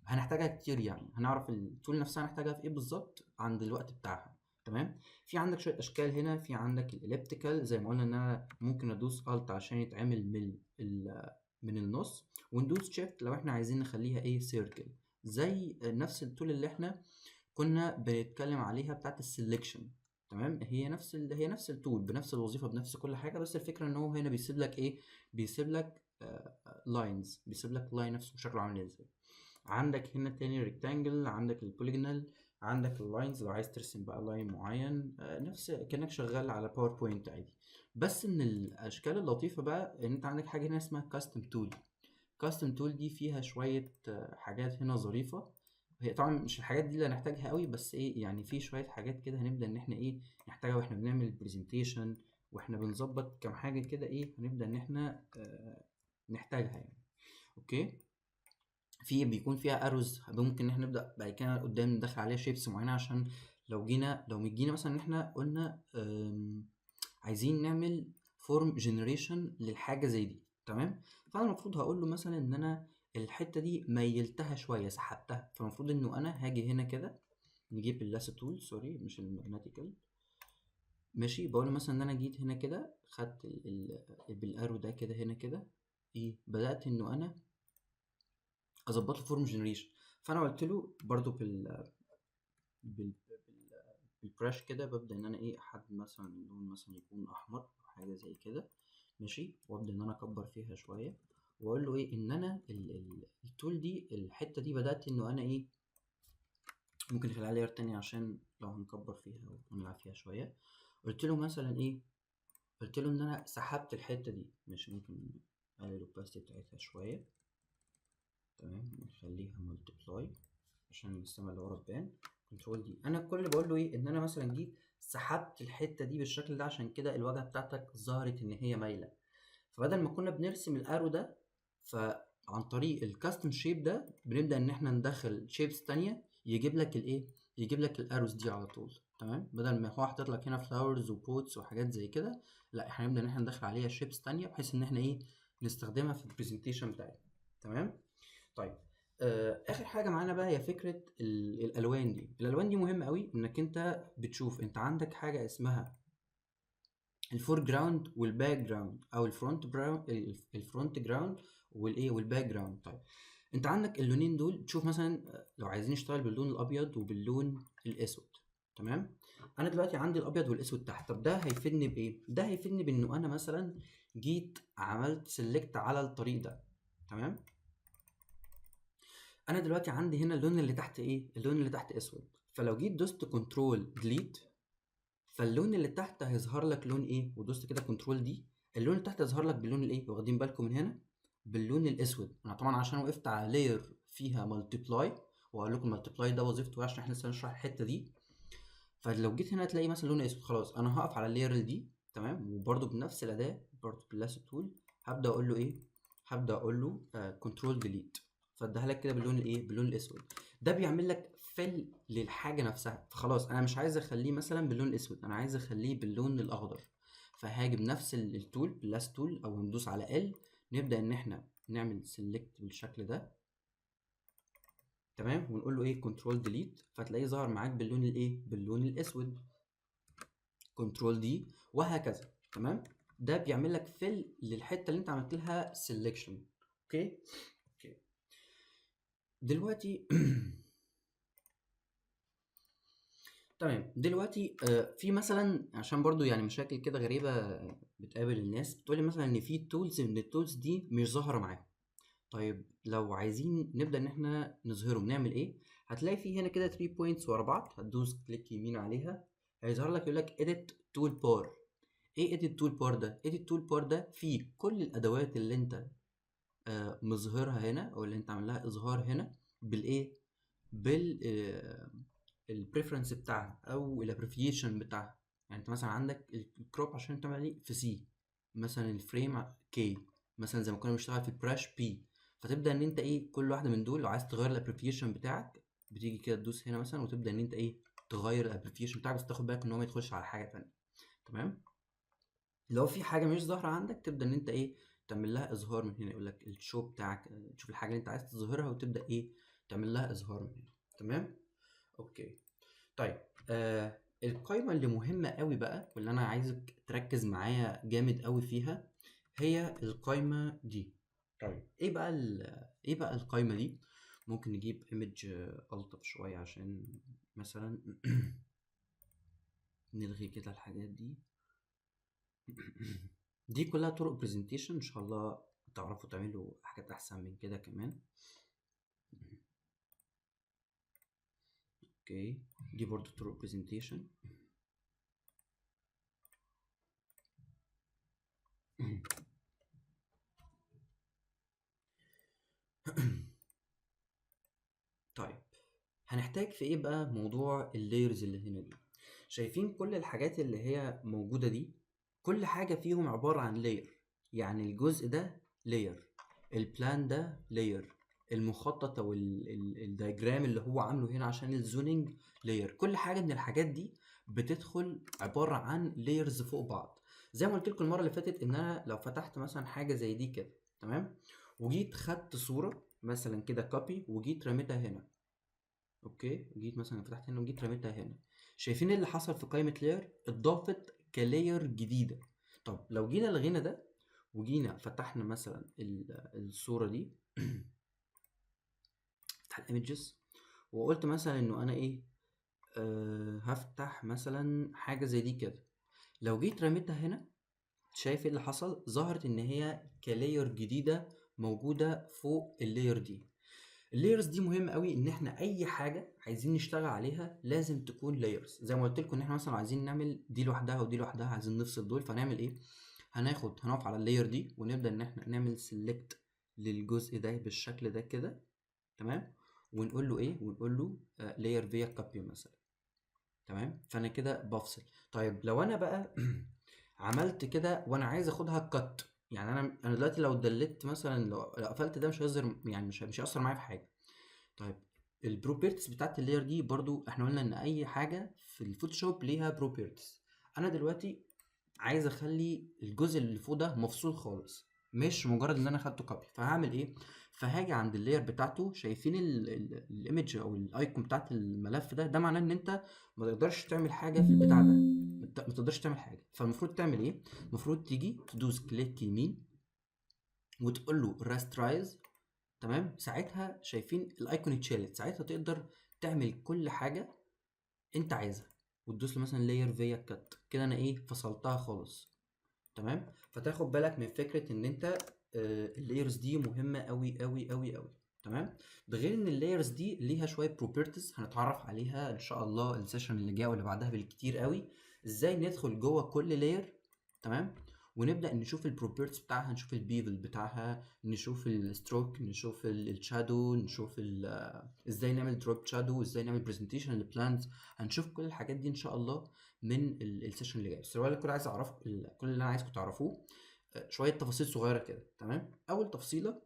هنحتاجها كتير، يعني هنعرف التول نفسها هنحتاجها في ايه بالظبط عند الوقت بتاعها، تمام. في عندك شويه اشكال هنا، في عندك الاليبتيكال زي ما قلنا ان انا ممكن ادوس الت عشان يتعمل من النص، وندوس شيفت لو احنا عايزين نخليها ايه سيركل، زي نفس التول اللي احنا كنا بنتكلم عليها بتاعت السلكشن، تمام. هي نفس التول بنفس الوظيفه بنفس كل حاجه، بس الفكره ان هو هنا بيسيب لك ايه، بيسيب لك لاينز، بيسيب لك لاين نفسه شكله عامل ازاي. عندك هنا تاني ريكتانجل، عندك البوليجونال، عندك اللاينز لو عايز ترسم بقى لاين معين، نفس كأنك شغال على باوربوينت عادي. بس من الاشكال اللطيفه بقى ان انت عندك حاجه هنا اسمها كاستم تول. كاستم تول دي فيها شويه حاجات هنا ظريفه. هي طبعا مش الحاجات دي اللي هنحتاجها قوي، بس ايه يعني في شويه حاجات كده هنبدا ان احنا ايه نحتاجها واحنا بنعمل البرزنتيشن، واحنا بنظبط كام حاجه كده، ايه هنبدا ان احنا نحتاجها يعني. اوكي. بيكون فيها اروز، ممكن ان احنا نبدا بعد كده قدام ندخل عليها شيبس معينه، عشان لو مدينا مثلا ان احنا قلنا عايزين نعمل فورم جنريشن للحاجه زي دي، تمام. فانا المفروض هقول له مثلا ان انا الحته دي ميلتها شويه سحبتها، فالمفروض انه انا هاجي هنا كده نجيب اللاsso تول، سوري مش الماجنتيكال. ماشي، بقول له مثلا ان انا جيت هنا كده خدت بالارو ده كده هنا كده ايه، بدات انه انا اظبط له فورم جنريشن. فانا قلت له برضو بال... بالبراش كده ببدا ان انا ايه احدد مثلا اللون مثلا يكون احمر او حاجه زي كده. ماشي، وابدا ان انا اكبر فيها شويه واقول له ايه ان انا التول دي الحته دي بدات انه انا ايه ممكن نخليها لاير تاني عشان لو هنكبر فيها ونلعب فيها شويه. قلت له مثلا ايه، قلت له ان انا سحبت الحته دي، مش ممكن اقلل الاوباسيتي بتاعتها شويه. تمام، نخليها ملتبلاي عشان السما اللي ورا تبان. كنترول دي، انا كل اللي بقول له ايه ان انا مثلا جيت سحبت الحته دي بالشكل ده عشان كده الواجهه بتاعتك ظهرت ان هي مايله. فبدل ما كنا بنرسم الارو ده، فعن طريق الكاستم شيب ده بنبدا ان احنا ندخل شيبس تانية يجيب لك الايه، يجيب لك الاروز دي على طول. تمام، بدل ما هو حاطط لك هنا فلاورز وبوتس وحاجات زي كده، لا احنا هنبدا ان احنا ندخل عليها شيبس تانية بحيث ان احنا ايه نستخدمها في البرزنتيشن بتاعتنا. تمام. طيب اخر حاجه معانا بقى هي فكره الالوان دي. الالوان دي مهمه قوي انك انت بتشوف انت عندك حاجه اسمها الفور جراوند والباك جراوند او الفرونت جراوند والايه والباك جراوند. طيب انت عندك اللونين دول بتشوف مثلا لو عايزين نشتغل باللون الابيض وباللون الاسود. تمام، انا دلوقتي عندي الابيض والاسود تحت. طب ده هيفيدني بايه؟ ده هيفيدني بانه انا مثلا جيت عملت سيلكت على الطريق ده. تمام، انا دلوقتي عندي هنا اللون اللي تحت ايه، اللون اللي تحت اسود. فلو جيت دوست كنترول ديليت فاللون اللي تحت هيظهر لك لون ايه، ودوست كده كنترول دي اللون اللي تحت هيظهر لك باللون الايه، واخدين بالكم من هنا باللون الاسود. انا طبعا عشان وقفت على لاير فيها مالتيبلاي، واقول لكم المالتيبلاي ده وظيفته عشان احنا لسه هنشرح الحته دي. فلو جيت هنا تلاقي مثلا لون اسود، خلاص انا هقف على اللاير دي. تمام، وبرده بنفس الاداه برده باللاسو تول هبدا اقول له ايه، هبدا اقول له كنترول ديليت فاديها لك كده باللون الايه، باللون الاسود. ده بيعمل لك فل للحاجه نفسها. فخلاص انا مش عايز اخليه مثلا باللون الاسود، انا عايز اخليه باللون الاخضر. فهاجي بنفس التول باللاس تول او هندوس على ال، نبدا ان احنا نعمل سيلكت بالشكل ده. تمام، ونقول له ايه كنترول ديليت فتلاقيه ظهر معاك باللون الايه، باللون الاسود. كنترول دي وهكذا. تمام، ده بيعمل لك فل للحته اللي انت عملت لها سيلكشن. اوكي اوكي دلوقتي تمام، دلوقتي في مثلا عشان برضو يعني مشاكل كده غريبه بتقابل الناس، بتقولي مثلا ان في تولز من التولز دي مش ظاهره معاهم. طيب لو عايزين نبدا ان احنا نظهرهم نعمل ايه؟ هتلاقي في هنا كده 3 بوينتس ورا بعض، هتدوس كليك يمين عليها هيظهر لك يقول لك edit tool bar. ايه edit tool bar ده؟ edit tool bar ده فيه كل الادوات اللي انت مظهرها هنا او اللي انت عامل لها اظهار هنا بالايه، بال البريفرنس بتاعها او الابريفيشن بتاعها. يعني انت مثلا عندك الكروب عشان تعمل ايه في سي، مثلا الفريم كي، مثلا زي ما كنا بنشتغل في البراش بي. فتبدا ان انت ايه كل واحده من دول لو عايز تغير الابريفيشن بتاعك بتيجي كده تدوس هنا مثلا وتبدا ان انت ايه تغير الابريفيشن بتاعك، بس تاخد بالك ان هو ما يدخلش على حاجه تانية. تمام، لو في حاجه مش ظاهره عندك تبدا ان انت ايه تعمل لها اظهار من هنا، يقول لك الشو بتاعك تشوف الحاجه اللي انت عايز تظهرها وتبدا ايه تعمل لها اظهار من هنا. تمام اوكي. طيب القايمه اللي مهمه قوي بقى واللي انا عايزك تركز معايا جامد قوي فيها هي القايمه دي. طيب ايه بقى ايه بقى القايمه دي؟ ممكن نجيب ايمج الطف شويه عشان مثلا نلغي كده الحاجات دي. دي كلها طرق برزنتيشن، ان شاء الله تعرفوا تعملوا حاجات احسن من كده كمان. اوكي دي برضو طرق برزنتيشن. طيب هنحتاج في ايه بقى موضوع اللايرز اللي هنا دي؟ شايفين كل الحاجات اللي هي موجودة دي كل حاجة فيهم عبارة عن لاير. يعني الجزء ده لاير، البلان ده لاير، المخطط او الدايجرام اللي هو عامله هنا عشان الزونينج لاير. كل حاجة من الحاجات دي بتدخل عبارة عن لايرز فوق بعض. زي ما قلت لكم المرة اللي فاتت ان انا لو فتحت مثلا حاجة زي دي كده، تمام، وجيت خدت صورة مثلا كده كوبي وجيت رميتها هنا، اوكي، جيت مثلا فتحت هنا وجيت رميتها هنا. شايفين إيه اللي حصل في قائمة لاير؟ اتضافت كلاير جديدة. طب لو جينا لغينا ده وجينا فتحنا مثلا الصورة دي افتح الايمجز وقلت مثلا انه انا ايه، هفتح مثلا حاجة زي دي كده. لو جيت رميتها هنا، شايف ايه اللي حصل؟ ظهرت ان هي كلاير جديدة موجودة فوق اللاير دي. اللايرز دي مهم قوي، ان احنا اي حاجة عايزين نشتغل عليها لازم تكون لايرز. زي ما قلت لكم ان احنا مثلا عايزين نعمل دي لوحدها ودي لوحدها، عايزين نفصل دول، فنعمل ايه؟ هنقف على اللاير دي ونبدأ ان احنا نعمل سيلكت للجزء ده بالشكل ده كده، تمام. ونقول له ايه؟ ونقول له لاير فيا كابيو مثلا، تمام. فانا كده بفصل. طيب لو انا بقى عملت كده وانا عايز اخدها كات، يعني انا دلوقتي لو دلت مثلا، لو قفلت ده مش هيظهر، يعني مش هيأثر معايا في حاجه. طيب البروبرتيز بتاعت اللاير دي برضو احنا قلنا ان اي حاجه في الفوتوشوب ليها بروبرتيز. انا دلوقتي عايز اخلي الجزء اللي فوق ده مفصول خالص، مش مجرد ان انا خدته كوبي. فهعمل ايه؟ فهاجي عند اللاير بتاعته، شايفين الايمج او الايكون بتاعت الملف ده معناه ان انت ما تقدرش تعمل حاجه في البتاع ده، ما تقدرش تعمل حاجه. فالمفروض تعمل ايه؟ المفروض تيجي تدوس كليك يمين وتقول له راسترايز، تمام. ساعتها شايفين الايكون اتشالت، ساعتها تقدر تعمل كل حاجه انت عايزها. وتدوس له مثلا لاير فيا كات كده، انا ايه، فصلتها خالص، تمام. فتاخد بالك من فكره ان انت اللايرز دي مهمه قوي قوي قوي قوي، تمام. ده غير ان اللايرز دي ليها شويه بروبرتيز هنتعرف عليها ان شاء الله السيشن اللي جاي واللي بعدها بالكتير قوي، ازاي ندخل جوه كل لاير، تمام. ونبدا نشوف البروبرتيز بتاعها، نشوف البيفل بتاعها، نشوف الستروك، نشوف الشادو، نشوف ازاي نعمل دروب شادو، ازاي نعمل برزنتيشن للبلانز. هنشوف كل الحاجات دي ان شاء الله من السيشن اللي جاي. بس اللي كل عايز اعرفه، كل اللي انا عايزكم تعرفوه شويه تفاصيل صغيره كده، تمام. اول تفصيله،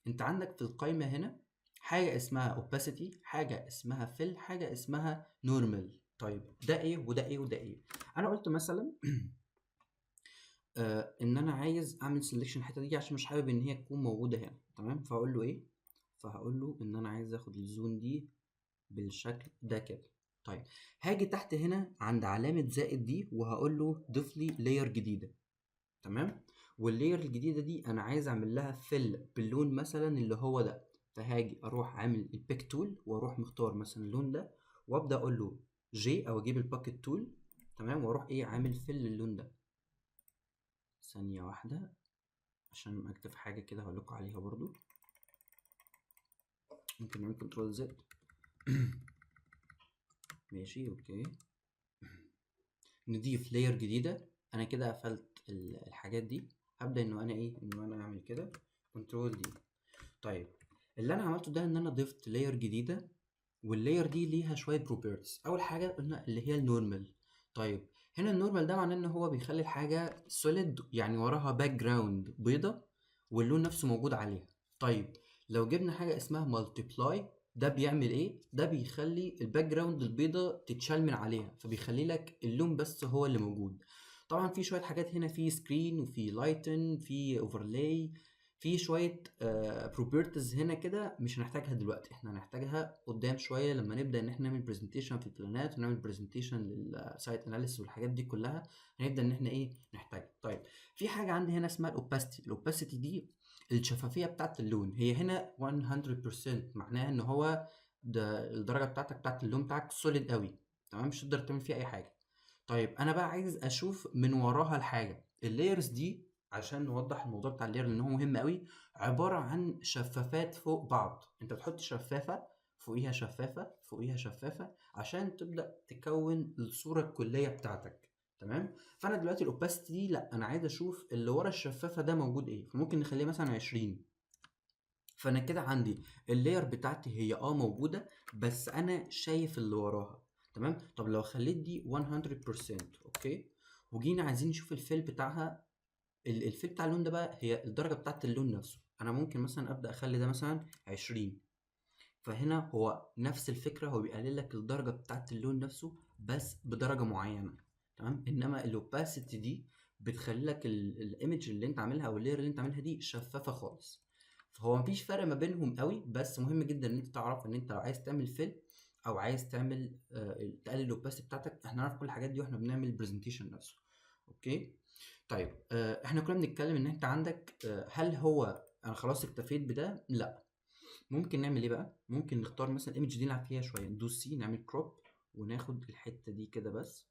انت عندك في القائمه هنا حاجه اسمها opacity، حاجه اسمها fill، حاجه اسمها normal. طيب ده ايه وده ايه وده ايه؟ انا قلت مثلا ان انا عايز اعمل سelection الحته دي عشان مش حابب ان هي تكون موجوده هنا، تمام. فاقول له ايه؟ فهقول له ان انا عايز اخد الزون دي بالشكل ده كده. طيب هاجي تحت هنا عند علامة زائد دي وهقول له ضيف لي لاير جديدة، تمام. واللاير الجديدة دي أنا عايز أعمل لها فيل باللون مثلا اللي هو ده. فهاجي أروح عامل البيك تول وأروح مختار مثلا اللون ده وأبدأ أقول له جي أو أجيب الباكت تول، تمام. وأروح إيه، عامل فيل للون ده. ثانية واحدة عشان أكتب حاجة كده هقول لكم عليها برضو. ممكن نعمل كنترول زد ماشي اوكي. نضيف لاير جديدة. انا كده قفلت الحاجات دي. هبدأ انه انا ايه، انه انا اعمل كده كنترول دي. طيب اللي انا عملته ده ان انا ضفت لاير جديدة، واللاير دي ليها شوية بروبرتيز. اول حاجة قلنا اللي هي النورمال. طيب هنا النورمال ده معناه ان هو بيخلي الحاجة سوليد، يعني وراها باك جراوند بيضة واللون نفسه موجود عليها. طيب لو جبنا حاجة اسمها مالتيبلاي، ده بيعمل ايه؟ ده بيخلي الباك جراوند البيضة تتشال من عليها، فبيخلي لك اللون بس هو اللي موجود. طبعا في شوية حاجات هنا، في سكرين وفي لايتن في اوفرلاي، في شوية بروبرتيز هنا كده مش هنحتاجها دلوقتي، احنا هنحتاجها قدام شوية لما نبدأ ان احنا نعمل برزنتيشن في البلانات ونعمل برزنتيشن للسايت اناليسيس والحاجات دي كلها، هنبدأ ان احنا ايه، نحتاجها. طيب في حاجة عندي هنا اسمها الاوباسيتي. الاوباسيتي دي الشفافية بتاعت اللون، هي هنا 100%، معناها ان هو ده الدرجة بتاعت اللون بتاعك سوليد قوي، تمام، مش تقدر تعمل فيه اي حاجة. طيب انا بقى عايز اشوف من وراها الحاجة. اللايرز دي عشان نوضح الموضوع بتاع اللاير لان هو مهم قوي، عبارة عن شفافات فوق بعض. انت بتحط شفافة فوقيها شفافة فوقيها شفافة عشان تبدأ تكون الصورة الكلية بتاعتك، تمام. فانا دلوقتي الاوباسيتي دي لا، انا عايز اشوف اللي ورا الشفافة ده موجود ايه، فممكن نخليه مثلا 20. فانا كده عندي اللاير بتاعتي هي موجودة بس انا شايف اللي وراها، تمام. طب لو خليت دي 100% اوكي، وجينا عايزين نشوف الفيل بتاعها، الفيل بتاع اللون ده بقى هي الدرجة بتاعت اللون نفسه. انا ممكن مثلا ابدأ اخلي ده مثلا 20. فهنا هو نفس الفكرة، هو بيقلل لك الدرجة بتاعت اللون نفسه بس بدرجة معينة، تمام. انما الاوباسيتي دي بتخلي لك الايمج اللي انت عاملها او اللاير اللي انت عاملها دي شفافة خالص. فهو مفيش فرق ما بينهم قوي، بس مهم جدا ان انت تعرف ان انت لو عايز تعمل فيل او عايز تعمل تقلل الاوباسيتي بتاعتك، احنا نعرف كل الحاجات دي واحنا بنعمل البرزنتيشن نفسه. اوكي طيب احنا كنا بنتكلم ان انت عندك هل هو انا خلاص اكتفيت بده؟ لا، ممكن نعمل ايه بقى؟ ممكن نختار مثلا الايمج دي نلعب فيها شويه، ندوس سي نعمل كروب وناخد الحته دي كده بس.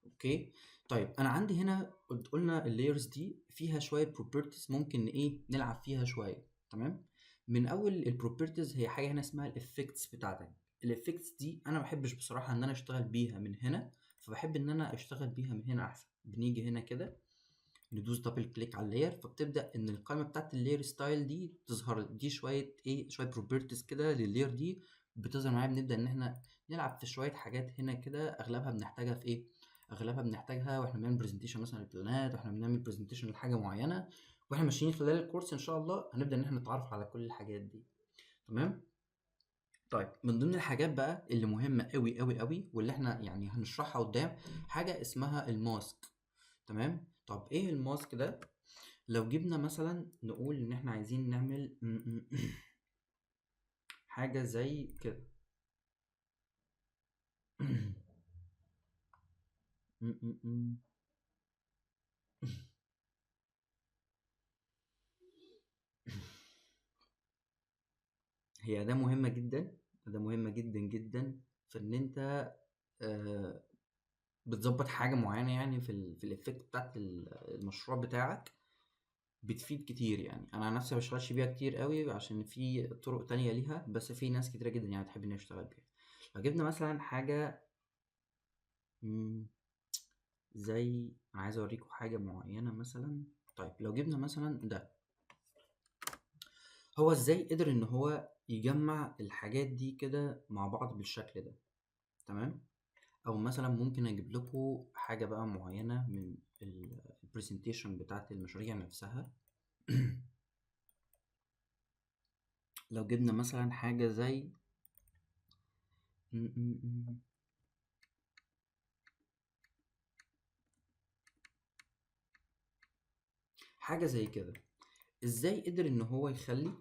اوكي طيب انا عندي هنا قلنا اللايرز دي فيها شويه بروبرتيز ممكن ايه نلعب فيها شويه. تمام، من اول البروبرتيز هي حاجه هنا اسمها الافكتس بتاعتك. الافكتس دي انا ما بحبش بصراحه ان انا اشتغل بيها من هنا، فبحب ان انا اشتغل بيها من هنا احسن. بنيجي هنا كده ندوس دبل كليك على اللاير، فبتبدا ان القائمه بتاعت اللاير ستايل دي تظهر. دي شويه ايه، شويه بروبرتيز كده لللاير دي بتظهر معايا. بنبدا ان احنا نلعب في شويه حاجات هنا كده، اغلبها بنحتاجها في ايه، اغلبها بنحتاجها واحنا بنعمل برزنتيشن مثلا للبلانات، واحنا بنعمل برزنتيشن لحاجه معينه، واحنا ماشيين خلال الكورس ان شاء الله هنبدا ان احنا نتعرف على كل الحاجات دي. تمام طيب من ضمن الحاجات بقى اللي مهمه قوي قوي قوي واللي احنا يعني هنشرحها قدام، حاجه اسمها الماسك. تمام طب ايه الماسك ده؟ لو جبنا مثلا نقول ان احنا عايزين نعمل حاجة زي كده هي ده مهمة جدا، ده مهمة جدا جدا في ان انت آه، بتظبط حاجة معينة يعني في الافكت بتاعت المشروع بتاعك. بتفيد كتير يعني. انا عن نفسي ما بشتغلش بيها كتير قوي عشان في طرق تانية ليها، بس في ناس كتيرة جدا يعني تحب انها تشتغل بيها. لو جبنا مثلا حاجة زي، عايز اوريكم حاجة معينة مثلا. طيب لو جبنا مثلا ده، هو ازاي قدر ان هو يجمع الحاجات دي كده مع بعض بالشكل ده؟ تمام، او مثلا ممكن اجيب لكم حاجة بقى معينة من البرزنتيشن بتاعت المشاريع نفسها. لو جبنا مثلا حاجة زي حاجة زي كده، ازاي قدر ان هو يخلي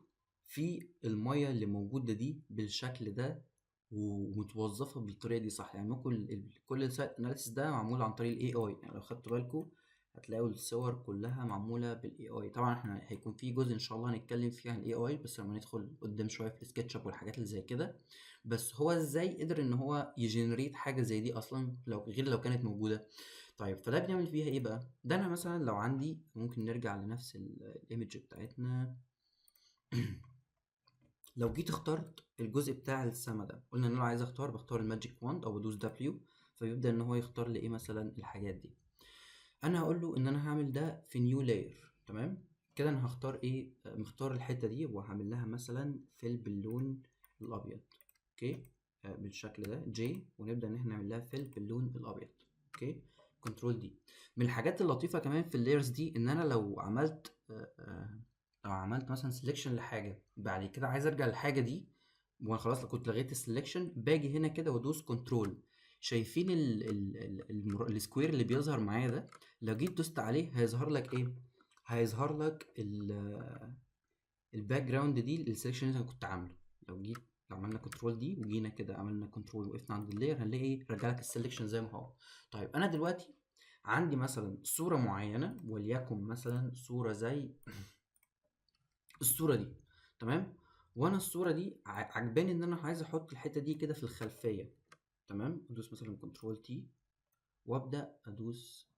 في المية اللي موجودة دي بالشكل ده ومتوظفة بالطريقة دي صح؟ يعني ممكن كل السايت اناليسيس ده معمول عن طريق الاي اي. يعني لو خدتوا بالكم هتلاقوا الصور كلها معمولة بالاي اي. طبعا احنا هيكون في جزء ان شاء الله هنتكلم فيه عن الاي اي بس لما ندخل قدام شوية في السكتش اب والحاجات اللي زي كده. بس هو ازاي قدر ان هو يجنريت حاجة زي دي اصلا لو غير لو كانت موجودة؟ طيب فده بنعمل فيها ايه بقى؟ ده انا مثلا لو عندي، ممكن نرجع لنفس الايمج بتاعتنا. لو جيت اخترت الجزء بتاع السما ده، قلنا ان انا عايز اختار، بختار الماجيك واند او بدوس دبليو، فبيبدأ ان هو يختار لي ايه مثلا الحاجات دي. انا هقول له ان انا هعمل ده في نيو لاير. تمام كده انا هختار ايه، مختار الحتة دي وهعمل لها مثلا فيل باللون الابيض. اوكي بالشكل ده جي، ونبدأ ان احنا نعمل لها فيل باللون الابيض. اوكي كنترول دي. من الحاجات اللطيفة كمان في اللايرز دي ان انا لو عملت لو عملت مثلا سelection لحاجة بعد كده عايز ارجع للحاجة دي، وانا خلاص كنت لغيت السلكشن، باجي هنا كده وادوس كنترول. شايفين السكوير اللي بيظهر معايا ده؟ لو جيت دوست عليه هيظهر لك ايه؟ هيظهر لك الباك جراوند دي السلكشن اللي انا كنت عامله. لو جيت، لو عملنا كنترول دي وجينا كده عملنا كنترول وقفنا عند اللاير، هنلاقي ايه، رجع لك السلكشن زي ما هو. طيب انا دلوقتي عندي مثلا صورة معينة، وليكن مثلا صورة زي الصورة دي. تمام، وانا الصورة دي عجباني ان انا عايز احط الحتة دي كده في الخلفية. تمام ادوس مثلا كنترول تي وابدا ادوس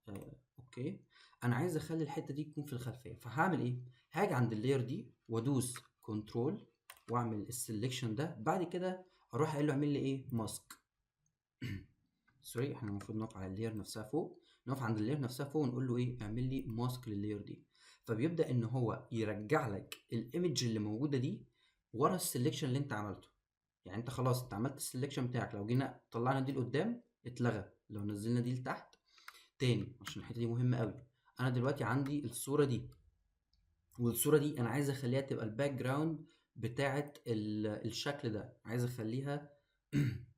اوكي. انا عايز اخلي الحتة دي تكون في الخلفية، فهعمل ايه؟ هاجي عند اللاير دي وادوس كنترول واعمل السلكشن ده. بعد كده اروح اقول له اعمل لي ايه، ماسك. سوري، احنا المفروض نقف على اللاير نفسها فوق، نقف عند اللاير نفسها فوق ونقول له ايه، اعمل لي ماسك لللاير دي. فبيبدأ ان هو يرجع لك الايمج اللي موجودة دي ورا السلكشن اللي انت عملته. يعني انت خلاص انت عملت السلكشن بتاعك، لو جينا طلعنا دي لقدام اتلغى، لو نزلنا دي لتحت تاني عشان الحتة دي مهمة قوي. انا دلوقتي عندي الصورة دي، والصورة دي انا عايز اخليها تبقى الباك جراوند بتاعت الشكل ده، عايز اخليها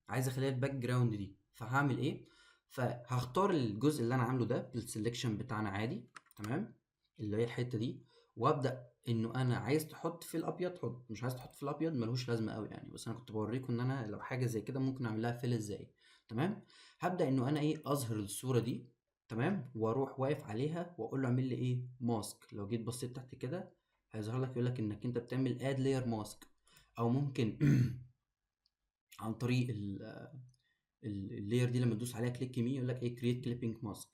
عايز اخليها الباك جراوند دي. فهعمل ايه؟ فهختار الجزء اللي انا عامله ده بالسلكشن بتاعنا عادي. تمام، اللي هي الحتة دي، وابدا انه انا عايز تحط في الابيض حط، مش عايز تحط في الابيض ملهوش لازمه قوي يعني، بس انا كنت بوريكم ان انا لو حاجه زي كده ممكن اعمل لها فيل ازاي. تمام. هبدا انه انا ايه اظهر الصوره دي. تمام. واروح واقف عليها واقول له اعمل لي ايه ماسك. لو جيت بصيت تحت كده هيظهر لك يقول لك انك انت بتعمل اد لاير ماسك، او ممكن عن طريق اللاير دي لما تدوس عليها كليك يمين يقول لك ايه كرييت كليبنج ماسك.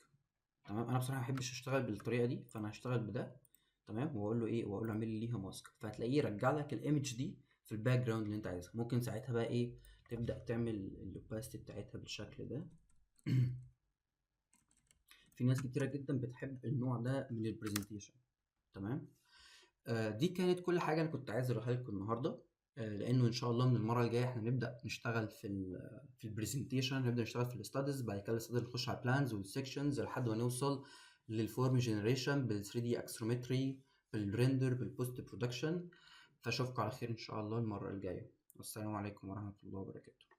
تمام. انا بصراحه ما بحبش اشتغل بالطريقه دي، فانا هشتغل بده. تمام. واقول له ايه، واقول له اعمل لي ليها ماسك، فهتلاقيه يرجع لك الايمج دي في الباك جراوند اللي انت عايزها. ممكن ساعتها بقى ايه تبدا تعمل الاوباسيتي بتاعتها بالشكل ده. في ناس كتيره جدا بتحب النوع ده من البرزنتيشن. تمام. دي كانت كل حاجه انا كنت عايز اقولها لكم النهارده. لانه ان شاء الله من المره الجايه احنا نبدا نشتغل في البرزنتيشن، نبدا نشتغل في الاستاديز، بعد كده الاستاديز نخش على البلانز والسكشنز لحد ما نوصل للفورم جنريشن بال 3 دي اكسترومتري بالريندر بالبوست برودكشن. فاشوفكم على خير ان شاء الله المره الجايه. والسلام عليكم ورحمه الله وبركاته.